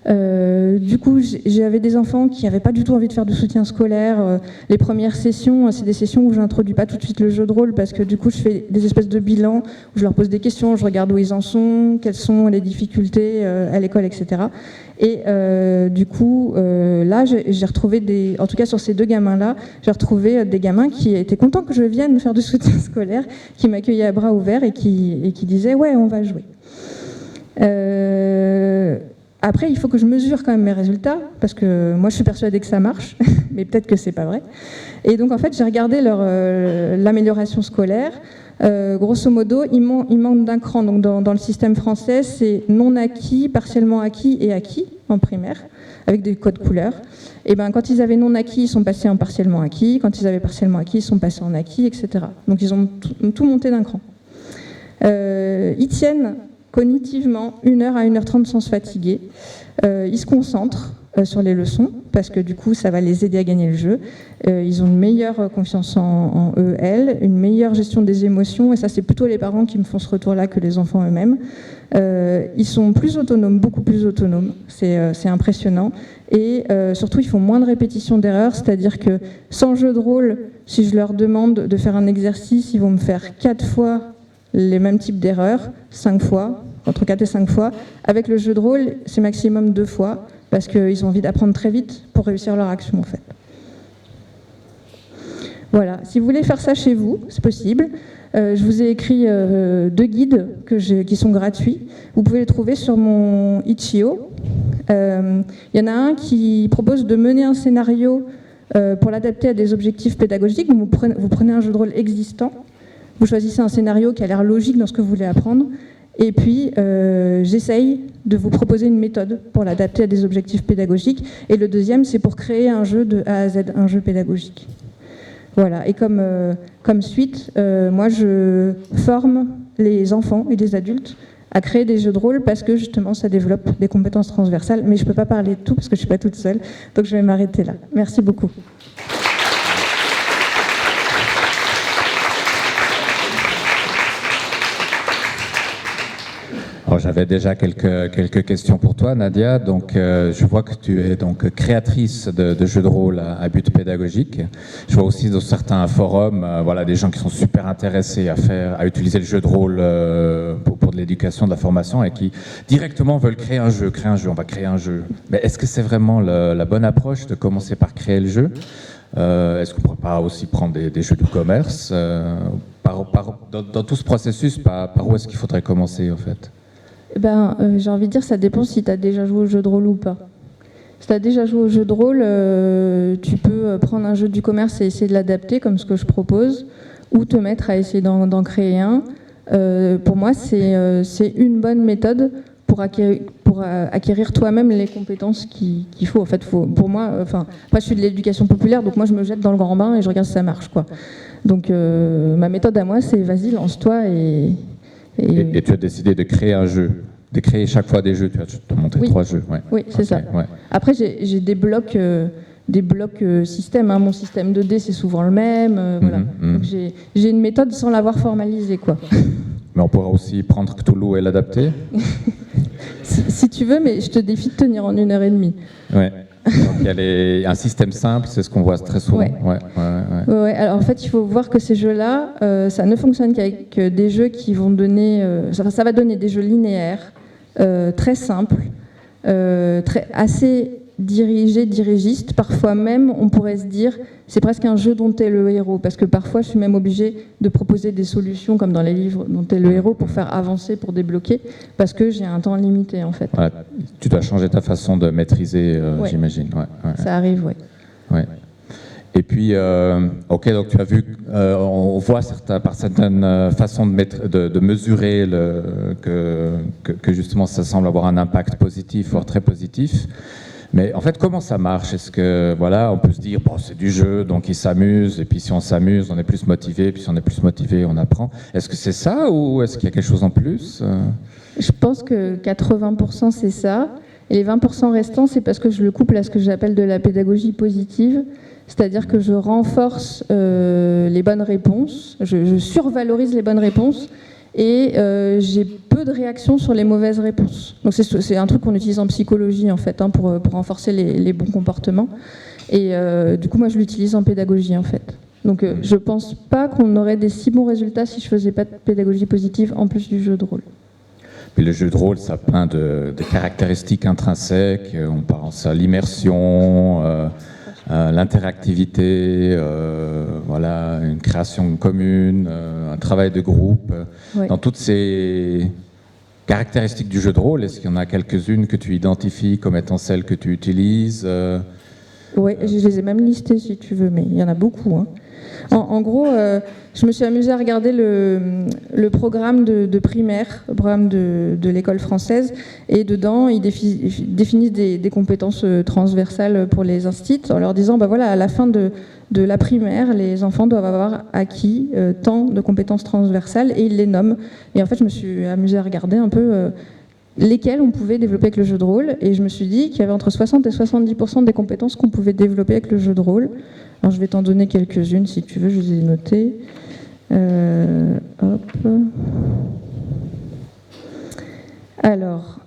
Du coup, j'avais des enfants qui n'avaient pas du tout envie de faire du soutien scolaire. Les premières sessions, c'est des sessions où je n'introduis pas tout de suite le jeu de rôle parce que du coup, je fais des espèces de bilans où je leur pose des questions, je regarde où ils en sont, quelles sont les difficultés à l'école, etc. Et du coup, là, j'ai retrouvé en tout cas sur ces 2 gamins-là, j'ai retrouvé des gamins qui étaient contents que je vienne faire du soutien scolaire, qui m'accueillaient à bras ouverts et qui disaient « ouais, on va jouer ». Après, il faut que je mesure quand même mes résultats, parce que moi je suis persuadée que ça marche, mais peut-être que c'est pas vrai. Et donc en fait, j'ai regardé l'amélioration scolaire. Grosso modo, ils manquent d'un cran. Donc dans le système français, c'est non acquis, partiellement acquis et acquis en primaire, avec des codes couleurs. Et ben quand ils avaient non acquis, ils sont passés en partiellement acquis. Quand ils avaient partiellement acquis, ils sont passés en acquis, etc. Donc ils ont tout monté d'un cran. Ils tiennent cognitivement 1h à 1h30 sans se fatiguer. Ils se concentrent. sur les leçons, parce que du coup, ça va les aider à gagner le jeu. Ils ont une meilleure confiance en eux, elles, une meilleure gestion des émotions, et ça, c'est plutôt les parents qui me font ce retour-là que les enfants eux-mêmes. Ils sont plus autonomes, beaucoup plus autonomes, c'est impressionnant. Et surtout, ils font moins de répétitions d'erreurs, c'est-à-dire que sans jeu de rôle, si je leur demande de faire un exercice, ils vont me faire 4 fois les mêmes types d'erreurs, 5 fois, entre 4 et 5 fois. Avec le jeu de rôle, c'est maximum 2 fois, parce qu'ils ont envie d'apprendre très vite pour réussir leur action, en fait. Voilà, si vous voulez faire ça chez vous, c'est possible. Je vous ai écrit 2 guides qui sont gratuits. Vous pouvez les trouver sur mon Itch.io. Il y en a un qui propose de mener un scénario pour l'adapter à des objectifs pédagogiques. Vous prenez un jeu de rôle existant, vous choisissez un scénario qui a l'air logique dans ce que vous voulez apprendre, et puis j'essaye de vous proposer une méthode pour l'adapter à des objectifs pédagogiques. Et le deuxième, c'est pour créer un jeu de A à Z, un jeu pédagogique. Voilà, et comme suite, moi je forme les enfants et les adultes à créer des jeux de rôle parce que justement ça développe des compétences transversales, mais je ne peux pas parler de tout parce que je ne suis pas toute seule, donc je vais m'arrêter là. Merci beaucoup. Alors, j'avais déjà quelques questions pour toi, Nadia. Donc, je vois que tu es donc créatrice de jeux de rôle à but pédagogique. Je vois aussi dans certains forums, voilà, des gens qui sont super intéressés à utiliser le jeu de rôle pour de l'éducation, de la formation, et qui directement veulent créer un jeu. On va créer un jeu. Mais est-ce que c'est vraiment la bonne approche de commencer par créer le jeu? Est-ce qu'on ne pourrait pas aussi prendre des jeux du commerce? Dans tout ce processus, par où est-ce qu'il faudrait commencer, en fait? J'ai envie de dire, ça dépend si tu as déjà joué au jeu de rôle ou pas. Si tu as déjà joué au jeu de rôle, tu peux prendre un jeu du commerce et essayer de l'adapter, comme ce que je propose, ou te mettre à essayer d'en créer un. Pour moi, c'est une bonne méthode pour acquérir toi-même les compétences qu'il faut. En fait, pour moi, moi, je suis de l'éducation populaire, donc moi, je me jette dans le grand bain et je regarde si ça marche, quoi. Donc, ma méthode à moi, c'est vas-y, lance-toi Et tu as décidé de créer un jeu, de créer chaque fois des jeux. Tu as monté 3 jeux. Ouais. Oui, c'est ça. Ouais. Après, j'ai des blocs systèmes. Hein. Mon système de dés, c'est souvent le même. Voilà. Donc, j'ai une méthode sans l'avoir formalisée, quoi. Mais on pourra aussi prendre Cthulhu et l'adapter. si tu veux, mais je te défie de tenir en 1h30. Ouais. Donc il y a un système simple, c'est ce qu'on voit très souvent. Ouais. Alors en fait, il faut voir que ces jeux-là, ça ne fonctionne qu'avec des jeux qui vont donner, ça va donner des jeux linéaires, très simples, assez dirigés, dirigistes. Parfois même, on pourrait se dire, c'est presque un jeu dont tu es le héros, parce que parfois, je suis même obligée de proposer des solutions, comme dans les livres dont tu es le héros, pour faire avancer, pour débloquer, parce que j'ai un temps limité, en fait. Voilà. Tu dois changer ta façon de maîtriser, j'imagine. Ça arrive, ouais. Et puis, ok, donc tu as vu, on voit par certaines façons de mesurer que justement ça semble avoir un impact positif, voire très positif. Mais en fait, comment ça marche? Est-ce que, voilà, on peut se dire, bon, c'est du jeu, donc ils s'amusent, et puis si on s'amuse, on est plus motivé, puis si on est plus motivé, on apprend. Est-ce que c'est ça, ou est-ce qu'il y a quelque chose en plus? Je pense que 80% c'est ça, et les 20% restants, c'est parce que je le couple à ce que j'appelle de la pédagogie positive, c'est-à-dire que je renforce les bonnes réponses, je survalorise les bonnes réponses, et j'ai peu de réactions sur les mauvaises réponses. Donc c'est un truc qu'on utilise en psychologie en fait, hein, pour renforcer les bons comportements. Et du coup, moi, je l'utilise en pédagogie en fait. Donc je pense pas qu'on aurait des si bons résultats si je faisais pas de pédagogie positive en plus du jeu de rôle. Puis le jeu de rôle, ça a plein de caractéristiques intrinsèques. On pense à l'immersion, l'interactivité, voilà, une création commune, un travail de groupe. Ouais. Dans toutes ces caractéristiques du jeu de rôle, est-ce qu'il y en a quelques-unes que tu identifies comme étant celles que tu utilises? Oui, je les ai même listées si tu veux, mais il y en a beaucoup. Hein. En gros, je me suis amusée à regarder le programme de primaire, le programme de l'école française, et dedans, ils définissent des compétences transversales pour les instituts, en leur disant, bah voilà, à la fin de la primaire, les enfants doivent avoir acquis tant de compétences transversales, et ils les nomment. Et en fait, je me suis amusée à regarder un peu lesquelles on pouvait développer avec le jeu de rôle. Et je me suis dit qu'il y avait entre 60 et 70% des compétences qu'on pouvait développer avec le jeu de rôle. Alors je vais t'en donner quelques-unes si tu veux, je les ai notées. Hop. Alors,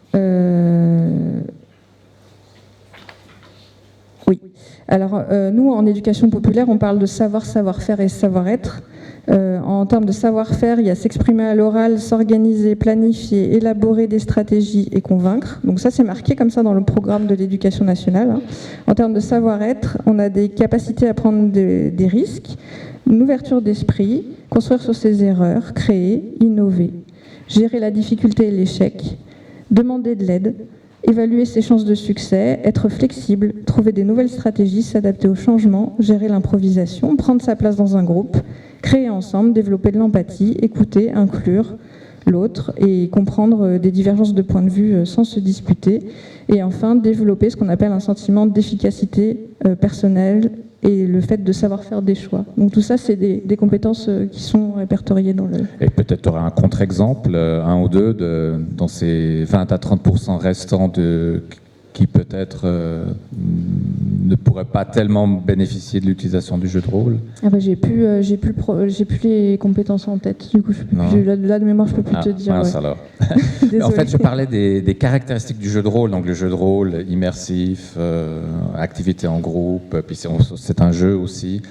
oui. Alors, nous, en éducation populaire, on parle de savoir, savoir-faire et savoir-être. En termes de savoir-faire, il y a s'exprimer à l'oral, s'organiser, planifier, élaborer des stratégies et convaincre. Donc ça, c'est marqué comme ça dans le programme de l'éducation nationale. Hein. En termes de savoir-être, on a des capacités à prendre des risques, une ouverture d'esprit, construire sur ses erreurs, créer, innover, gérer la difficulté et l'échec, demander de l'aide, évaluer ses chances de succès, être flexible, trouver des nouvelles stratégies, s'adapter au changement, gérer l'improvisation, prendre sa place dans un groupe, créer ensemble, développer de l'empathie, écouter, inclure l'autre et comprendre des divergences de points de vue sans se disputer. Et enfin, développer ce qu'on appelle un sentiment d'efficacité personnelle et le fait de savoir faire des choix. Donc tout ça, c'est des compétences qui sont répertoriées dans le... Et peut-être tu auras un contre-exemple, un ou deux, dans ces 20 à 30% restants qui peut-être ne pourraient pas tellement bénéficier de l'utilisation du jeu de rôle. Ah bah j'ai plus les compétences en tête. Du coup, là de mémoire, je peux plus te dire. Mince, ouais. alors. En fait, je parlais des caractéristiques du jeu de rôle. Donc le jeu de rôle immersif, activité en groupe, puis c'est un jeu aussi.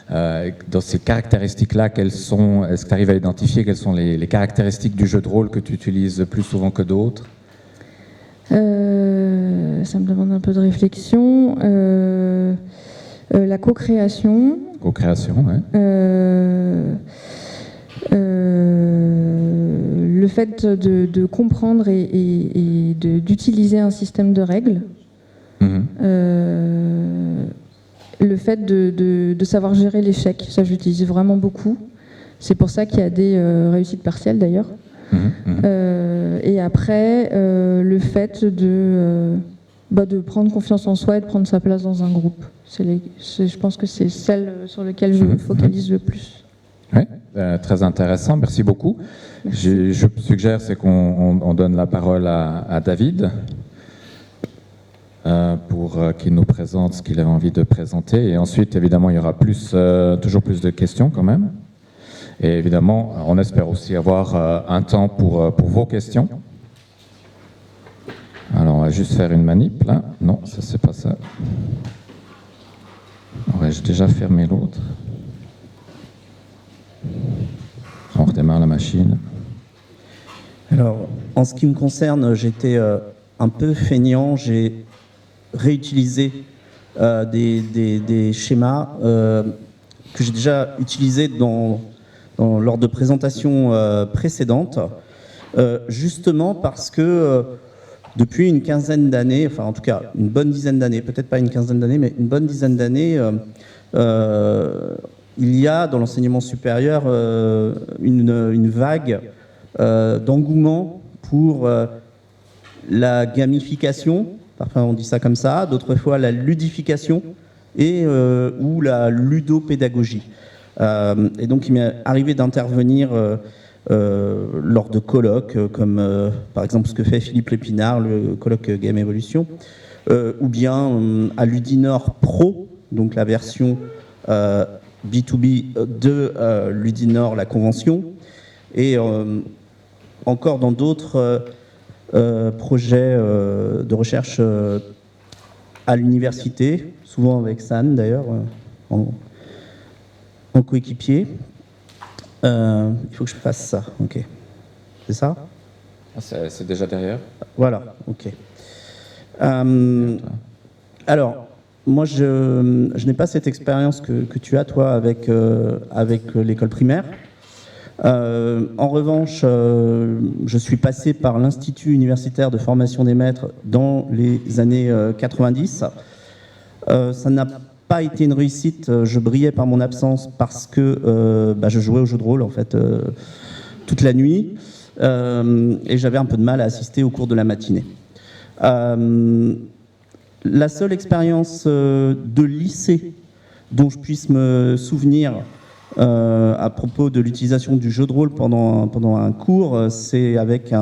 Dans ces caractéristiques-là, est-ce que tu arrives à identifier quelles sont les caractéristiques du jeu de rôle que tu utilises plus souvent que d'autres? Ça me demande un peu de réflexion. La co-création. Co-création, ouais. Le fait de comprendre et d'utiliser un système de règles. Le fait de savoir gérer l'échec, ça j'utilise vraiment beaucoup. C'est pour ça qu'il y a des réussites partielles d'ailleurs. Et après, le fait de prendre confiance en soi et de prendre sa place dans un groupe. Je pense que c'est celle sur laquelle je me focalise le plus. Oui, très intéressant, merci beaucoup. Je suggère qu'on donne la parole à David pour qu'il nous présente ce qu'il avait envie de présenter. Et ensuite, évidemment, il y aura toujours plus de questions quand même. Et évidemment, on espère aussi avoir un temps pour vos questions. Alors, on va juste faire une manip, là. Non, ça, c'est pas ça. Aurais-je déjà fermé l'autre? On redémarre la machine. Alors, en ce qui me concerne, j'étais un peu feignant. J'ai réutilisé des schémas que j'ai déjà utilisés lors de présentations précédentes, justement parce que depuis une quinzaine d'années, enfin en tout cas une bonne dizaine d'années, peut-être pas une quinzaine d'années, mais une bonne dizaine d'années, il y a dans l'enseignement supérieur une vague d'engouement pour la gamification, parfois on dit ça comme ça, d'autres fois la ludification ou la ludopédagogie. Et donc il m'est arrivé d'intervenir lors de colloques comme par exemple ce que fait Philippe Lépinard, le colloque Game Evolution, ou bien à Ludinor Pro, donc la version B2B de Ludinor, la convention, et encore dans d'autres projets de recherche à l'université, souvent avec San d'ailleurs, en coéquipier. Il faut que je fasse ça, ok. C'est ça? C'est déjà derrière. Voilà, ok. Alors, moi, je n'ai pas cette expérience que tu as, toi, avec l'école primaire. En revanche, je suis passé par l'Institut universitaire de formation des maîtres dans les années 90. Ça n'a pas été une réussite. Je brillais par mon absence parce que je jouais au jeu de rôle, en fait, toute la nuit. Et j'avais un peu de mal à assister au cours de la matinée. La seule expérience de lycée dont je puisse me souvenir à propos de l'utilisation du jeu de rôle pendant un cours, c'est avec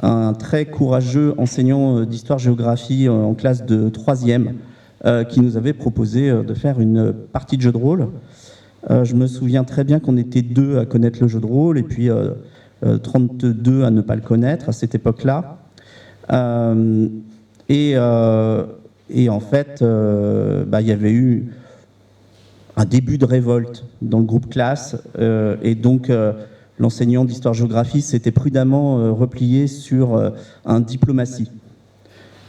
un très courageux enseignant d'histoire-géographie en classe de 3e, qui nous avait proposé de faire une partie de jeu de rôle. Je me souviens très bien qu'on était 2 à connaître le jeu de rôle, et puis 32 à ne pas le connaître à cette époque-là. Et en fait, il y avait eu un début de révolte dans le groupe classe, et donc l'enseignant d'histoire-géographie s'était prudemment replié sur un diplomatie.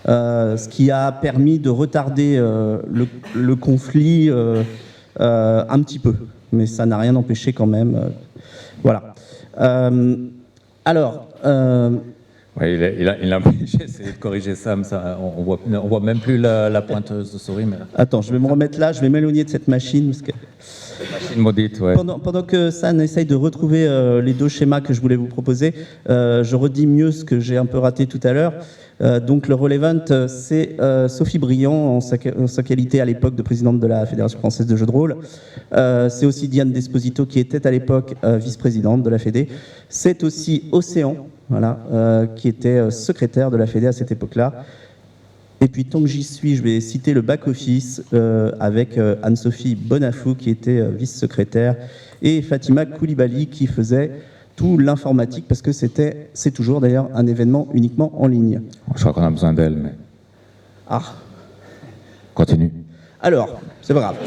Ce qui a permis de retarder le conflit un petit peu, mais ça n'a rien empêché quand même. Voilà. Oui, il a j'ai essayé de corriger ça, mais ça on voit même plus la pointeuse de souris. Mais... Attends, je vais me remettre là, je vais m'éloigner de cette machine. Parce que... Machine maudite, ouais. Pendant que San essaye de retrouver les 2 schémas que je voulais vous proposer, je redis mieux ce que j'ai un peu raté tout à l'heure. Donc le Roll-Event, c'est Sophie Briand en sa qualité à l'époque de présidente de la Fédération française de jeux de rôle. C'est aussi Diane Desposito qui était à l'époque vice-présidente de la Fédé. C'est aussi Océan, voilà, qui était secrétaire de la Fédé à cette époque-là. Et puis tant que j'y suis, je vais citer le back-office avec Anne-Sophie Bonafou qui était vice-secrétaire et Fatima Koulibaly qui faisait tout l'informatique, parce que c'est toujours d'ailleurs un événement uniquement en ligne. Je crois qu'on a besoin d'elle, mais... Ah. Continue. Alors, c'est pas grave.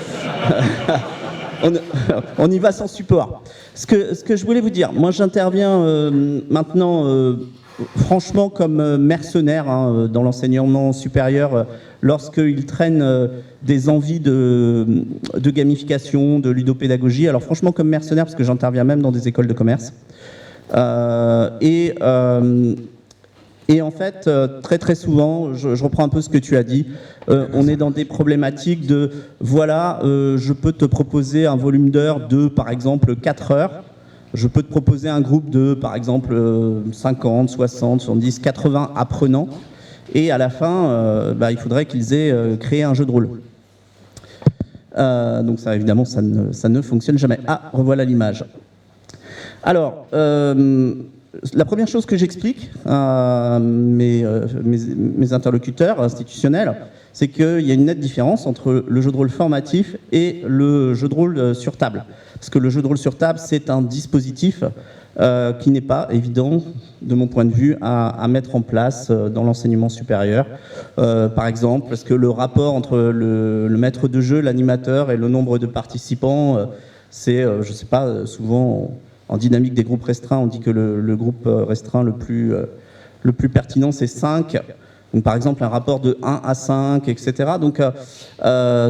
On y va sans support. Ce que je voulais vous dire, moi j'interviens maintenant franchement comme mercenaire dans l'enseignement supérieur lorsqu'il traîne des envies de gamification, de ludopédagogie. Alors franchement comme mercenaire, parce que j'interviens même dans des écoles de commerce. Et en fait, très très souvent, je reprends un peu ce que tu as dit, on est dans des problématiques de, voilà, je peux te proposer un volume d'heures de, par exemple, 4 heures, je peux te proposer un groupe de, par exemple, 50, 60, 70, 80 apprenants, et à la fin, il faudrait qu'ils aient créé un jeu de rôle. Donc ça, évidemment, ça ne fonctionne jamais. Ah, revoilà l'image. Alors, la première chose que j'explique à mes interlocuteurs institutionnels, c'est qu'il y a une nette différence entre le jeu de rôle formatif et le jeu de rôle sur table. Parce que le jeu de rôle sur table, c'est un dispositif qui n'est pas évident, de mon point de vue, à mettre en place dans l'enseignement supérieur. Par exemple, parce que le rapport entre le maître de jeu, l'animateur et le nombre de participants, c'est, je ne sais pas, souvent... En dynamique des groupes restreints, on dit que le groupe restreint le plus pertinent, c'est 5. Donc, par exemple, un rapport de 1 à 5, etc. Donc,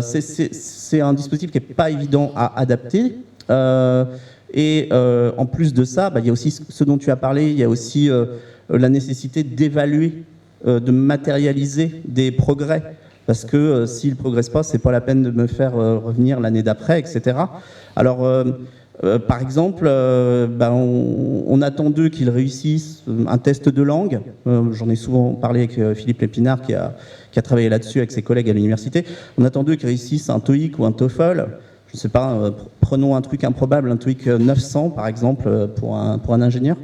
c'est un dispositif qui n'est pas évident à adapter. Et en plus de ça, il y a aussi ce dont tu as parlé, il y a aussi la nécessité d'évaluer, de matérialiser des progrès. Parce que s'ils ne progressent pas, ce n'est pas la peine de me faire revenir l'année d'après, etc. Alors... par exemple, on attend d'eux qu'ils réussissent un test de langue. J'en ai souvent parlé avec Philippe Lépinard qui a travaillé là-dessus avec ses collègues à l'université. On attend d'eux qu'ils réussissent un TOEIC ou un TOEFL. Je ne sais pas, prenons un truc improbable, un TOEIC 900 par exemple pour un ingénieur.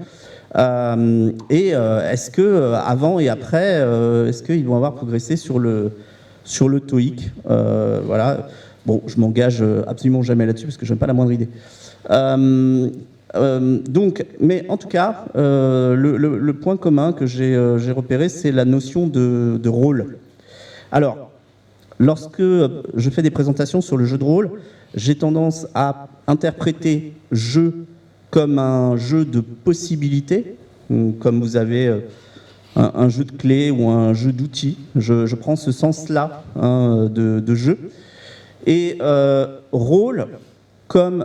Est-ce que avant et après, est-ce qu'ils vont avoir progressé sur le TOEIC voilà. Bon, je m'engage absolument jamais là-dessus parce que je n'ai pas la moindre idée. Mais en tout cas, le point commun que j'ai repéré, c'est la notion de rôle. Alors, lorsque je fais des présentations sur le jeu de rôle, j'ai tendance à interpréter jeu comme un jeu de possibilités, comme vous avez un jeu de clés ou un jeu d'outils. Je prends ce sens-là de jeu. Et rôle comme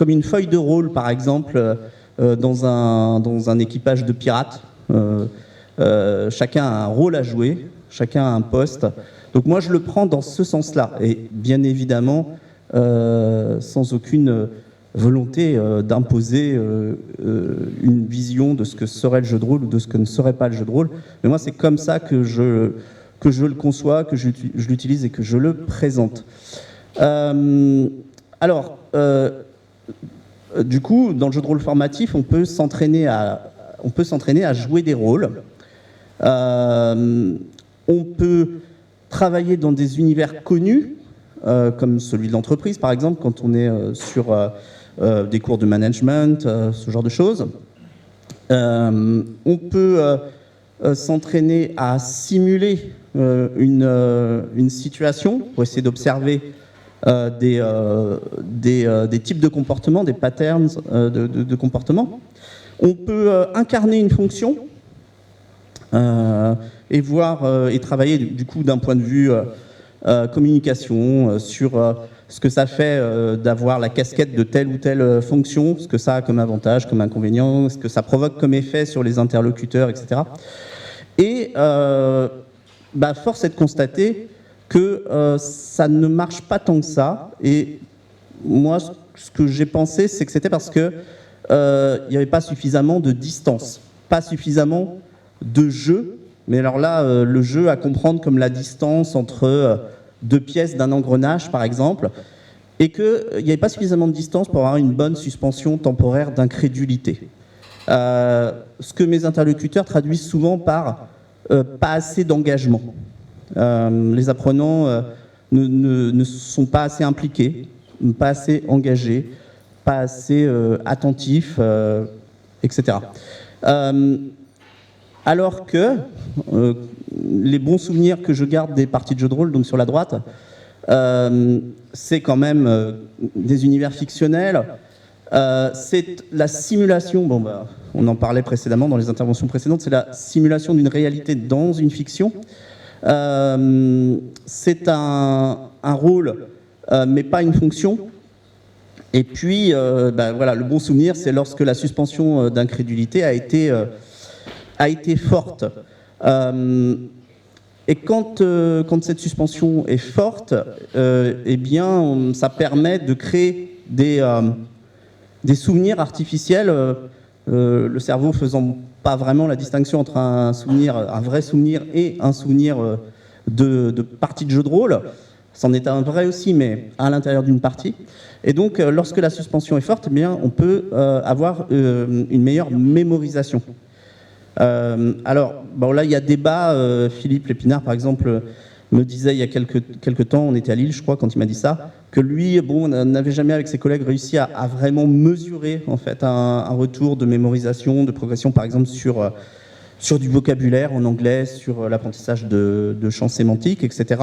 une feuille de rôle, par exemple, dans un équipage de pirates. Chacun a un rôle à jouer, chacun a un poste. Donc moi, je le prends dans ce sens-là. Et bien évidemment, sans aucune volonté d'imposer une vision de ce que serait le jeu de rôle ou de ce que ne serait pas le jeu de rôle. Mais moi, c'est comme ça que je le conçois, que je l'utilise et que je le présente. Du coup, dans le jeu de rôle formatif, on peut s'entraîner on peut s'entraîner à jouer des rôles. On peut travailler dans des univers connus, comme celui de l'entreprise, par exemple, quand on est sur des cours de management, ce genre de choses. On peut s'entraîner à simuler une situation pour essayer d'observer des types de comportements, des patterns de comportements. On peut incarner une fonction et voir et travailler du coup d'un point de vue communication sur ce que ça fait d'avoir la casquette de telle ou telle fonction, ce que ça a comme avantage, comme inconvénient, ce que ça provoque comme effet sur les interlocuteurs, etc. Et force est de constater que ça ne marche pas tant que ça. Et moi, ce que j'ai pensé, c'est que c'était parce que il n'y avait pas suffisamment de distance, pas suffisamment de jeu. Mais alors là, le jeu à comprendre comme la distance entre deux pièces d'un engrenage, par exemple, et qu'il n'y avait pas suffisamment de distance pour avoir une bonne suspension temporaire d'incrédulité. Ce que mes interlocuteurs traduisent souvent par pas assez d'engagement. Les apprenants ne sont pas assez impliqués, pas assez engagés, pas assez attentifs, etc. Alors que les bons souvenirs que je garde des parties de jeux de rôle, donc sur la droite, c'est quand même des univers fictionnels. C'est la simulation, on en parlait précédemment dans les interventions précédentes, c'est la simulation d'une réalité dans une fiction. C'est un rôle, mais pas une fonction. Et puis, le bon souvenir, c'est lorsque la suspension d'incrédulité a été forte. Et quand cette suspension est forte, ça permet de créer des souvenirs artificiels, le cerveau faisant pas vraiment la distinction entre un vrai souvenir et un souvenir de partie de jeu de rôle. C'en est un vrai aussi, mais à l'intérieur d'une partie. Et donc, lorsque la suspension est forte, on peut avoir une meilleure mémorisation. Là, il y a débat. Philippe Lépinard, par exemple, me disait il y a quelques temps, on était à Lille, je crois, quand il m'a dit ça, que lui, n'avait jamais, avec ses collègues, réussi à vraiment mesurer, en fait, un retour de mémorisation, de progression, par exemple, sur du vocabulaire en anglais, sur l'apprentissage de champs sémantiques, etc.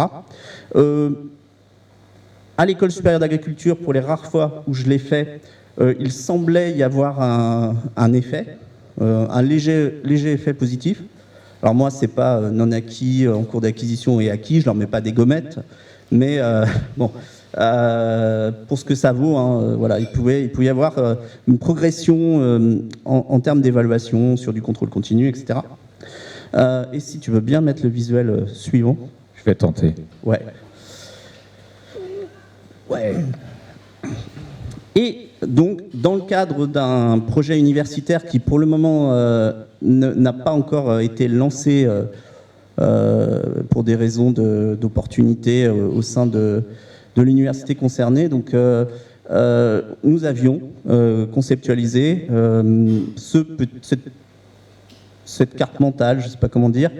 À l'école supérieure d'agriculture, pour les rares fois où je l'ai fait, il semblait y avoir un effet, un léger effet positif. Alors moi, c'est pas non acquis en cours d'acquisition et acquis, je leur mets pas des gommettes, mais pour ce que ça vaut, il pouvait y avoir une progression en termes d'évaluation sur du contrôle continu, etc. Et si tu veux bien mettre le visuel suivant. Je vais tenter. Ouais. Et donc, dans le cadre d'un projet universitaire qui, pour le moment, n'a pas encore été lancé pour des raisons d'opportunité au sein de l'université concernée, donc nous avions conceptualisé cette carte mentale, je ne sais pas comment dire,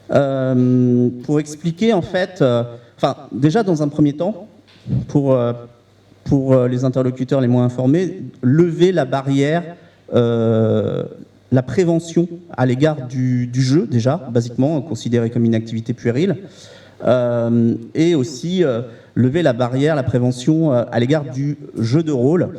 pour expliquer en fait, déjà dans un premier temps, pour les interlocuteurs les moins informés, lever la barrière, la prévention à l'égard du jeu, déjà, basiquement, considéré comme une activité puérile, et aussi lever la barrière, la prévention à l'égard du jeu de rôle,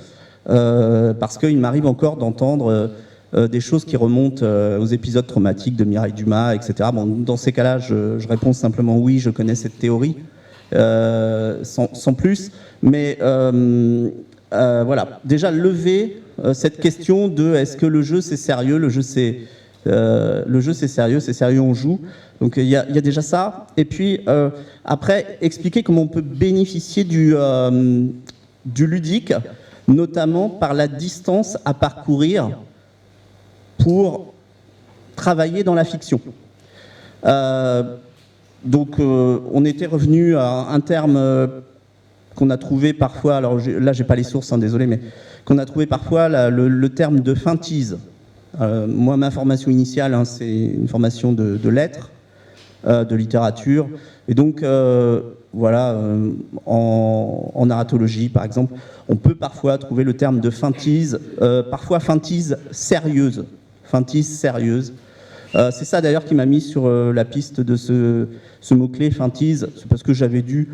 parce qu'il m'arrive encore d'entendre des choses qui remontent aux épisodes traumatiques de Mireille Dumas, etc. Dans ces cas-là, je réponds simplement oui, je connais cette théorie, sans plus. Mais déjà lever cette question de est-ce que le jeu c'est sérieux, le jeu c'est sérieux, on joue. Donc il y a déjà ça. Et puis après expliquer comment on peut bénéficier du ludique, notamment par la distance à parcourir pour travailler dans la fiction. Donc on était revenu à un terme qu'on a trouvé parfois, alors là j'ai pas les sources, désolé, mais qu'on a trouvé parfois le terme de feintise. Moi, ma formation initiale, hein, c'est une formation de lettres, de littérature. Et donc, voilà, en narratologie, par exemple, on peut parfois trouver le terme de feintise, parfois feintise sérieuse. Feintise sérieuse. C'est ça d'ailleurs qui m'a mis sur la piste de ce mot-clé feintise, c'est parce que j'avais dû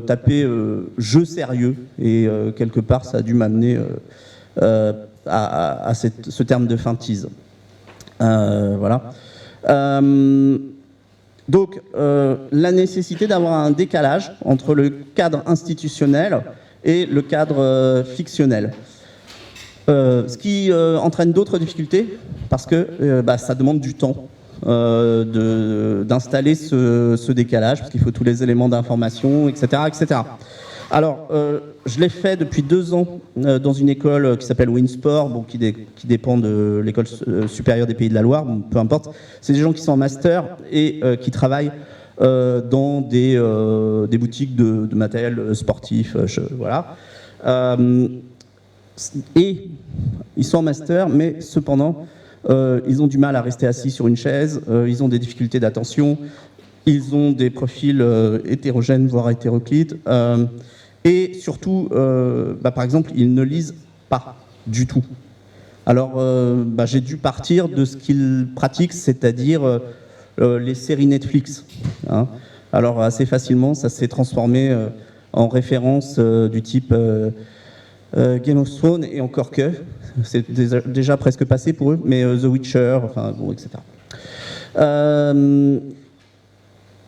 taper jeu sérieux, et quelque part ça a dû m'amener à ce terme de feintise. Voilà. Donc, la nécessité d'avoir un décalage entre le cadre institutionnel et le cadre fictionnel. Ce qui entraîne d'autres difficultés, parce que ça demande du temps d'installer ce décalage, parce qu'il faut tous les éléments d'information, etc., etc. Alors, je l'ai fait depuis 2 ans dans une école qui s'appelle Winsport, bon, qui dépend de l'école supérieure des Pays de la Loire, bon, peu importe. C'est des gens qui sont en master et qui travaillent dans des boutiques de matériel sportif, voilà. Et ils sont en master, mais cependant, ils ont du mal à rester assis sur une chaise, ils ont des difficultés d'attention, ils ont des profils hétérogènes, voire hétéroclites, et surtout, par exemple, ils ne lisent pas du tout. Alors, j'ai dû partir de ce qu'ils pratiquent, c'est-à-dire les séries Netflix. Hein. Alors, assez facilement, ça s'est transformé en référence du type Game of Thrones, et encore que, c'est déjà presque passé pour eux, mais The Witcher, enfin, bon, etc.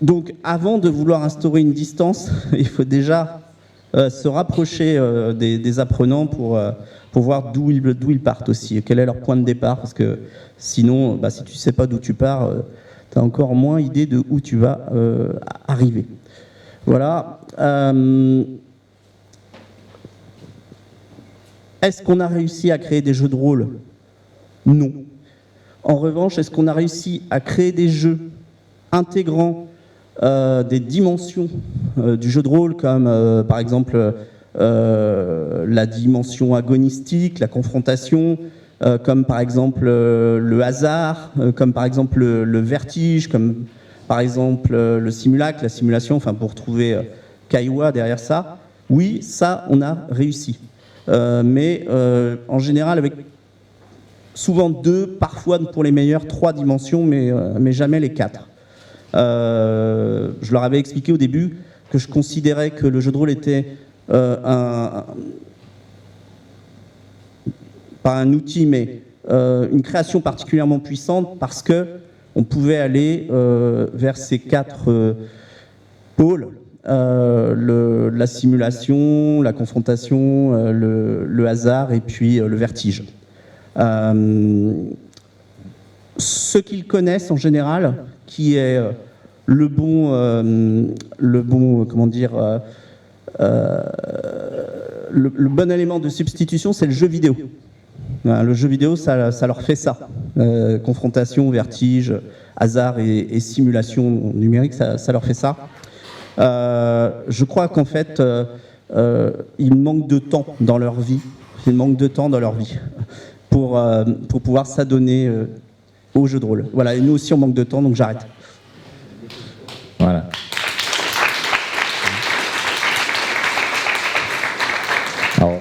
Donc, avant de vouloir instaurer une distance, il faut déjà se rapprocher des apprenants pour voir d'où ils partent aussi, quel est leur point de départ, parce que sinon, si tu ne sais pas d'où tu pars, tu as encore moins idée de où tu vas arriver. Voilà. Est-ce qu'on a réussi à créer des jeux de rôle? Non. En revanche, est-ce qu'on a réussi à créer des jeux intégrant des dimensions du jeu de rôle, comme par exemple la dimension agonistique, la confrontation, comme par exemple le hasard, comme par exemple le vertige, comme par exemple le simulacre, la simulation, enfin pour trouver Kaiwa derrière ça? Oui, ça, on a réussi. Mais en général avec souvent 2, parfois pour les meilleurs 3 dimensions, mais jamais les 4. Je leur avais expliqué au début que je considérais que le jeu de rôle était pas un outil, mais une création particulièrement puissante, parce que on pouvait aller vers ces 4 pôles. La simulation, la confrontation, le hasard et puis le vertige. Ce qu'ils connaissent en général, qui est le bon élément de substitution, c'est le jeu vidéo. Le jeu vidéo, ça leur fait ça. Confrontation, vertige, hasard et simulation numérique, ça leur fait ça. Je crois qu'en fait, ils manquent de temps dans leur vie. Ils manquent de temps dans leur vie pour pouvoir s'adonner au jeu de rôle. Voilà, et nous aussi, on manque de temps, donc j'arrête. Voilà. Alors,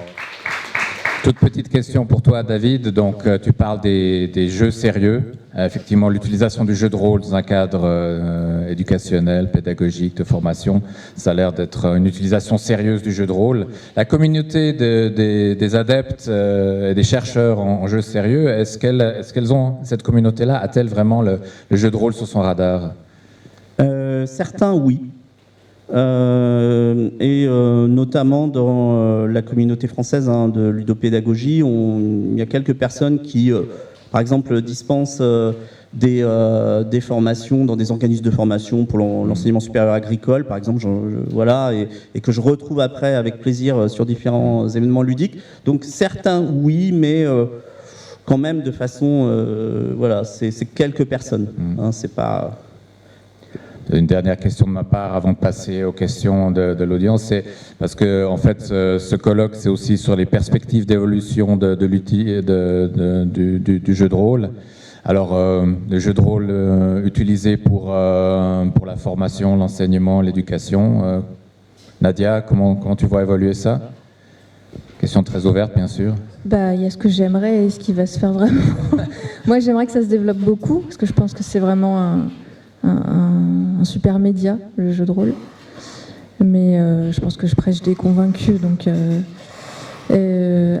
toute petite question pour toi, David. Donc, tu parles des jeux sérieux. Effectivement, l'utilisation du jeu de rôle dans un cadre éducationnel, pédagogique, de formation, ça a l'air d'être une utilisation sérieuse du jeu de rôle. La communauté des adeptes et des chercheurs en jeux sérieux, est-ce qu'elles ont, cette communauté-là, a-t-elle vraiment le jeu de rôle sur son radar? Certains, oui. Et notamment dans la communauté française de ludopédagogie, il y a quelques personnes qui, par exemple, dispensent des formations dans des organismes de formation pour l'enseignement supérieur agricole, par exemple, voilà, et que je retrouve après avec plaisir sur différents événements ludiques. Donc certains, oui, mais quand même de façon, voilà, c'est quelques personnes. Hein, c'est pas. Une dernière question de ma part avant de passer aux questions de l'audience, c'est parce que en fait ce colloque c'est aussi sur les perspectives d'évolution du jeu de rôle. Alors le jeu de rôle utilisé pour la formation, l'enseignement, l'éducation. Nadia, comment tu vois évoluer ça? Question très ouverte bien sûr. Bah, il y a ce que j'aimerais et ce qui va se faire vraiment. Moi j'aimerais que ça se développe beaucoup parce que je pense que c'est vraiment un super média, le jeu de rôle. Mais je pense que je prêche des convaincus. Donc,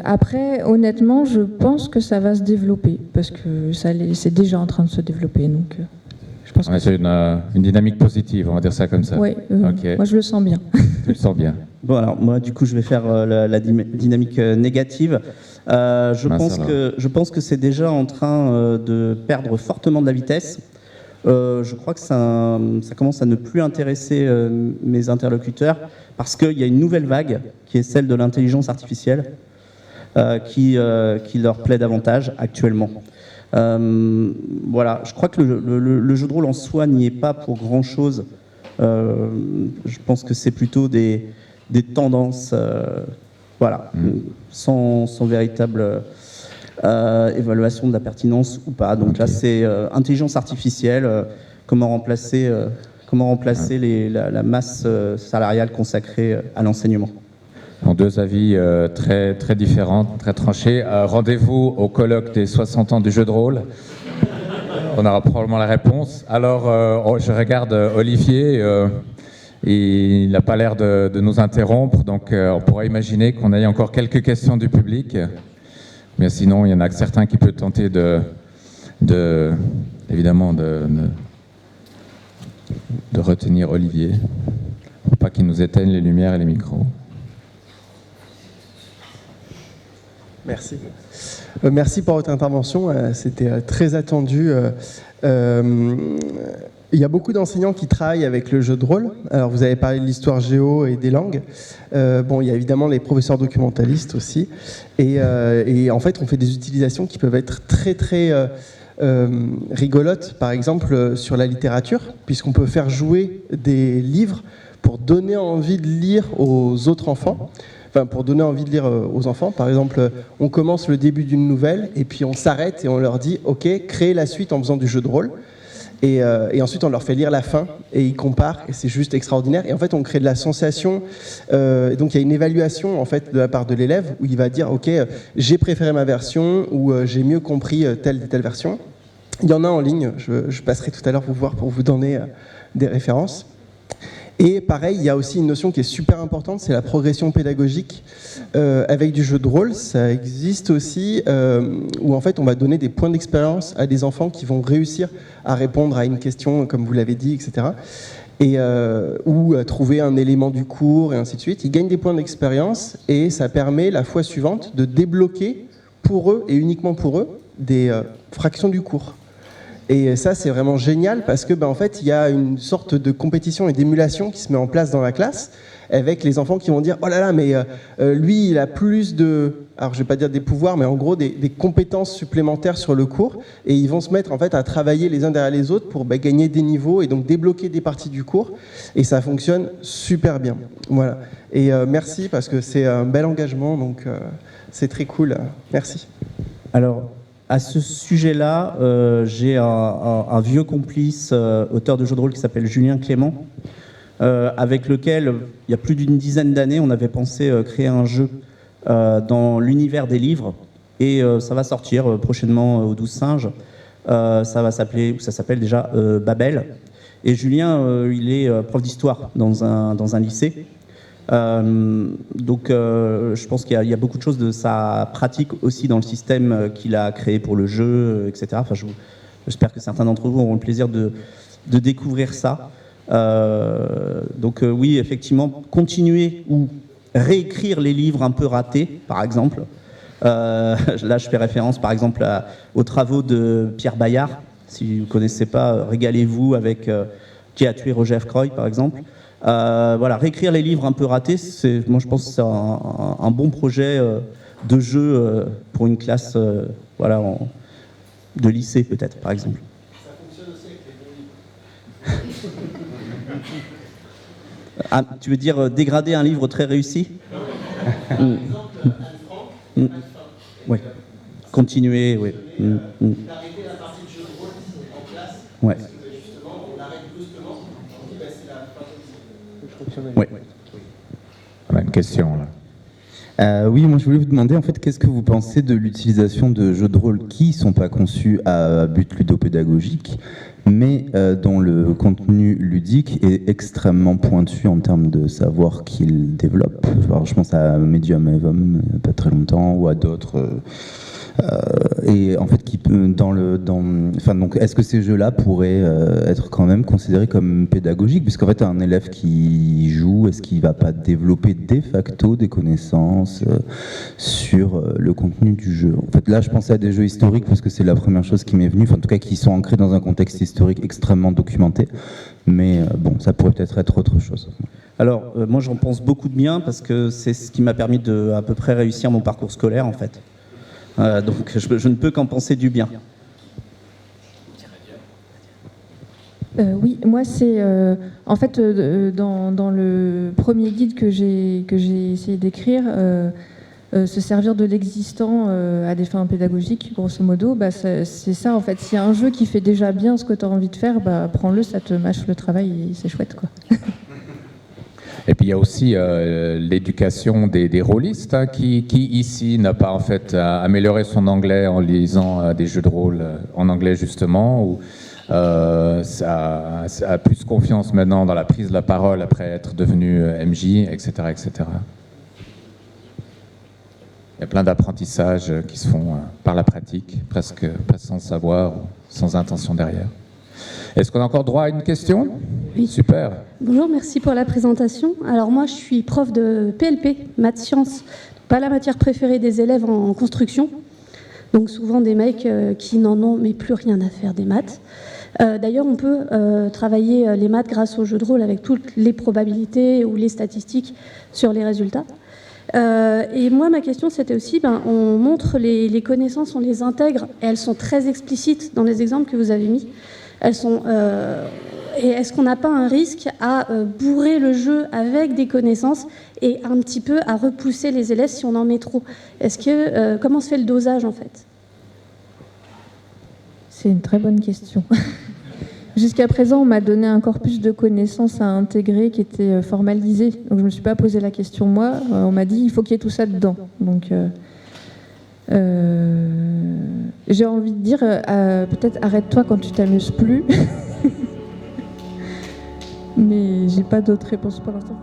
après, honnêtement, je pense que ça va se développer, parce que c'est déjà en train de se développer. Donc, je pense que c'est une dynamique positive, on va dire ça comme ça. Oui, Okay. Moi je le sens bien. Tu le sens bien. Bon, alors moi, du coup, je vais faire la dynamique négative. Je pense que c'est déjà en train de perdre fortement de la vitesse. Je crois que ça commence à ne plus intéresser mes interlocuteurs parce qu'il y a une nouvelle vague qui est celle de l'intelligence artificielle qui leur plaît davantage actuellement. Voilà, je crois que le jeu de rôle en soi n'y est pas pour grand-chose. Je pense que c'est plutôt des tendances, voilà, sans véritable évaluation de la pertinence ou pas. Donc là, c'est intelligence artificielle, comment remplacer la masse salariale consacrée à l'enseignement. En deux avis très, très différents, très tranchés. Rendez-vous au colloque des 60 ans du jeu de rôle. On aura probablement la réponse. Alors, je regarde Olivier. Il n'a pas l'air de nous interrompre, donc on pourrait imaginer qu'on ait encore quelques questions du public. Mais sinon, il y en a que certains qui peuvent tenter évidemment de retenir Olivier, pour pas qu'il nous éteigne les lumières et les micros. Merci. Merci pour votre intervention. C'était très attendu. Il y a beaucoup d'enseignants qui travaillent avec le jeu de rôle. Alors, vous avez parlé de l'histoire géo et des langues. Bon, il y a évidemment les professeurs documentalistes aussi. Et en fait, on fait des utilisations qui peuvent être très, très rigolotes. Par exemple, sur la littérature, puisqu'on peut faire jouer des livres pour donner envie de lire aux autres enfants. Enfin, pour donner envie de lire aux enfants. Par exemple, on commence le début d'une nouvelle et puis on s'arrête et on leur dit « Ok, créez la suite en faisant du jeu de rôle ». Et ensuite, on leur fait lire la fin et ils comparent et c'est juste extraordinaire. Et en fait, on crée de la sensation. Donc, il y a une évaluation en fait de la part de l'élève où il va dire « Ok, j'ai préféré ma version » ou « J'ai mieux compris telle version ». Il y en a en ligne. Je passerai tout à l'heure vous voir pour vous donner des références. Et pareil, il y a aussi une notion qui est super importante, c'est la progression pédagogique avec du jeu de rôle. Ça existe aussi, où en fait on va donner des points d'expérience à des enfants qui vont réussir à répondre à une question, comme vous l'avez dit, etc. Ou à trouver un élément du cours, et ainsi de suite. Ils gagnent des points d'expérience, et ça permet la fois suivante de débloquer pour eux, et uniquement pour eux, des fractions du cours. Et ça, c'est vraiment génial parce que, en fait, il y a une sorte de compétition et d'émulation qui se met en place dans la classe avec les enfants qui vont dire « Oh là là, mais lui, il a plus de... » Alors, je ne vais pas dire des pouvoirs, mais en gros, des compétences supplémentaires sur le cours. Et ils vont se mettre, en fait, à travailler les uns derrière les autres pour gagner des niveaux et donc débloquer des parties du cours. Et ça fonctionne super bien. Voilà. Et merci parce que c'est un bel engagement, donc c'est très cool. Merci. Alors... À ce sujet-là, j'ai un vieux complice, auteur de jeux de rôle qui s'appelle Julien Clément, avec lequel, il y a plus d'une dizaine d'années, on avait pensé créer un jeu dans l'univers des livres. Et ça va sortir prochainement aux 12 singes. Ça s'appelle déjà Babel. Et Julien, il est prof d'histoire dans un lycée. Donc je pense qu'il y a beaucoup de choses de sa pratique aussi dans le système qu'il a créé pour le jeu, etc. Enfin, j'espère que certains d'entre vous auront le plaisir de découvrir ça. Donc oui, effectivement, continuer ou réécrire les livres un peu ratés, par exemple. Là, je fais référence, par exemple, aux travaux de Pierre Bayard. Si vous ne connaissez pas, régalez-vous avec Qui a tué Roger F. Croy, par exemple. Voilà, réécrire les livres un peu ratés, moi je pense que c'est un bon projet de jeu pour une classe de lycée peut-être, par exemple. Ça fonctionne aussi avec les bons livres. Ah, tu veux dire dégrader un livre très réussi? Oui. Continuer, oui. D'arrêter la partie de jeu de rôle en classe. Ouais. Parce que justement, on arrête brusquement. On dit, c'est la fin de Oui. On a une question là. Oui, moi je voulais vous demander en fait qu'est-ce que vous pensez de l'utilisation de jeux de rôle qui ne sont pas conçus à but ludopédagogique, mais dont le contenu ludique est extrêmement pointu en termes de savoir qu'ils développent. Alors, je pense à Medium Evum, il n'y a pas très longtemps, ou à d'autres. Et en fait, donc, est-ce que ces jeux-là pourraient être quand même considérés comme pédagogiques, puisqu'en fait, un élève qui joue, est-ce qu'il ne va pas développer de facto des connaissances sur le contenu du jeu? En fait, là, je pensais à des jeux historiques parce que c'est la première chose qui m'est venue, enfin, en tout cas, qui sont ancrés dans un contexte historique extrêmement documenté. Mais bon, ça pourrait peut-être être autre chose. Alors, moi, j'en pense beaucoup de bien parce que c'est ce qui m'a permis de à peu près réussir mon parcours scolaire, en fait. Donc je ne peux qu'en penser du bien. Oui, moi c'est en fait dans le premier guide que j'ai essayé d'écrire, se servir de l'existant à des fins pédagogiques, grosso modo, bah, c'est ça en fait. S'il y a un jeu qui fait déjà bien ce que tu as envie de faire, bah, prends-le, ça te mâche le travail et c'est chouette quoi. Et puis il y a aussi l'éducation des rôlistes qui ici n'a pas en fait amélioré son anglais en lisant des jeux de rôle en anglais justement, ou ça a plus confiance maintenant dans la prise de la parole après être devenu MJ, etc., etc. Il y a plein d'apprentissages qui se font par la pratique, presque sans savoir, sans intention derrière. Est-ce qu'on a encore droit à une question? Oui. Super. Bonjour, merci pour la présentation. Alors moi, je suis prof de PLP, maths sciences, pas la matière préférée des élèves en construction. Donc souvent des mecs qui n'en ont mais plus rien à faire des maths. D'ailleurs, on peut travailler les maths grâce au jeu de rôle avec toutes les probabilités ou les statistiques sur les résultats. Et moi, ma question, c'était aussi, on montre les connaissances, on les intègre, et elles sont très explicites dans les exemples que vous avez mis. Elles sont, et est-ce qu'on n'a pas un risque à bourrer le jeu avec des connaissances et un petit peu à repousser les élèves si on en met trop? Est-ce que comment se fait le dosage en fait? C'est une très bonne question. Jusqu'à présent, on m'a donné un corpus de connaissances à intégrer qui était formalisé. Donc je ne me suis pas posé la question moi. On m'a dit il faut qu'il y ait tout ça dedans. Donc j'ai envie de dire peut-être arrête-toi quand tu t'amuses plus. Mais j'ai pas d'autre réponse pour l'instant.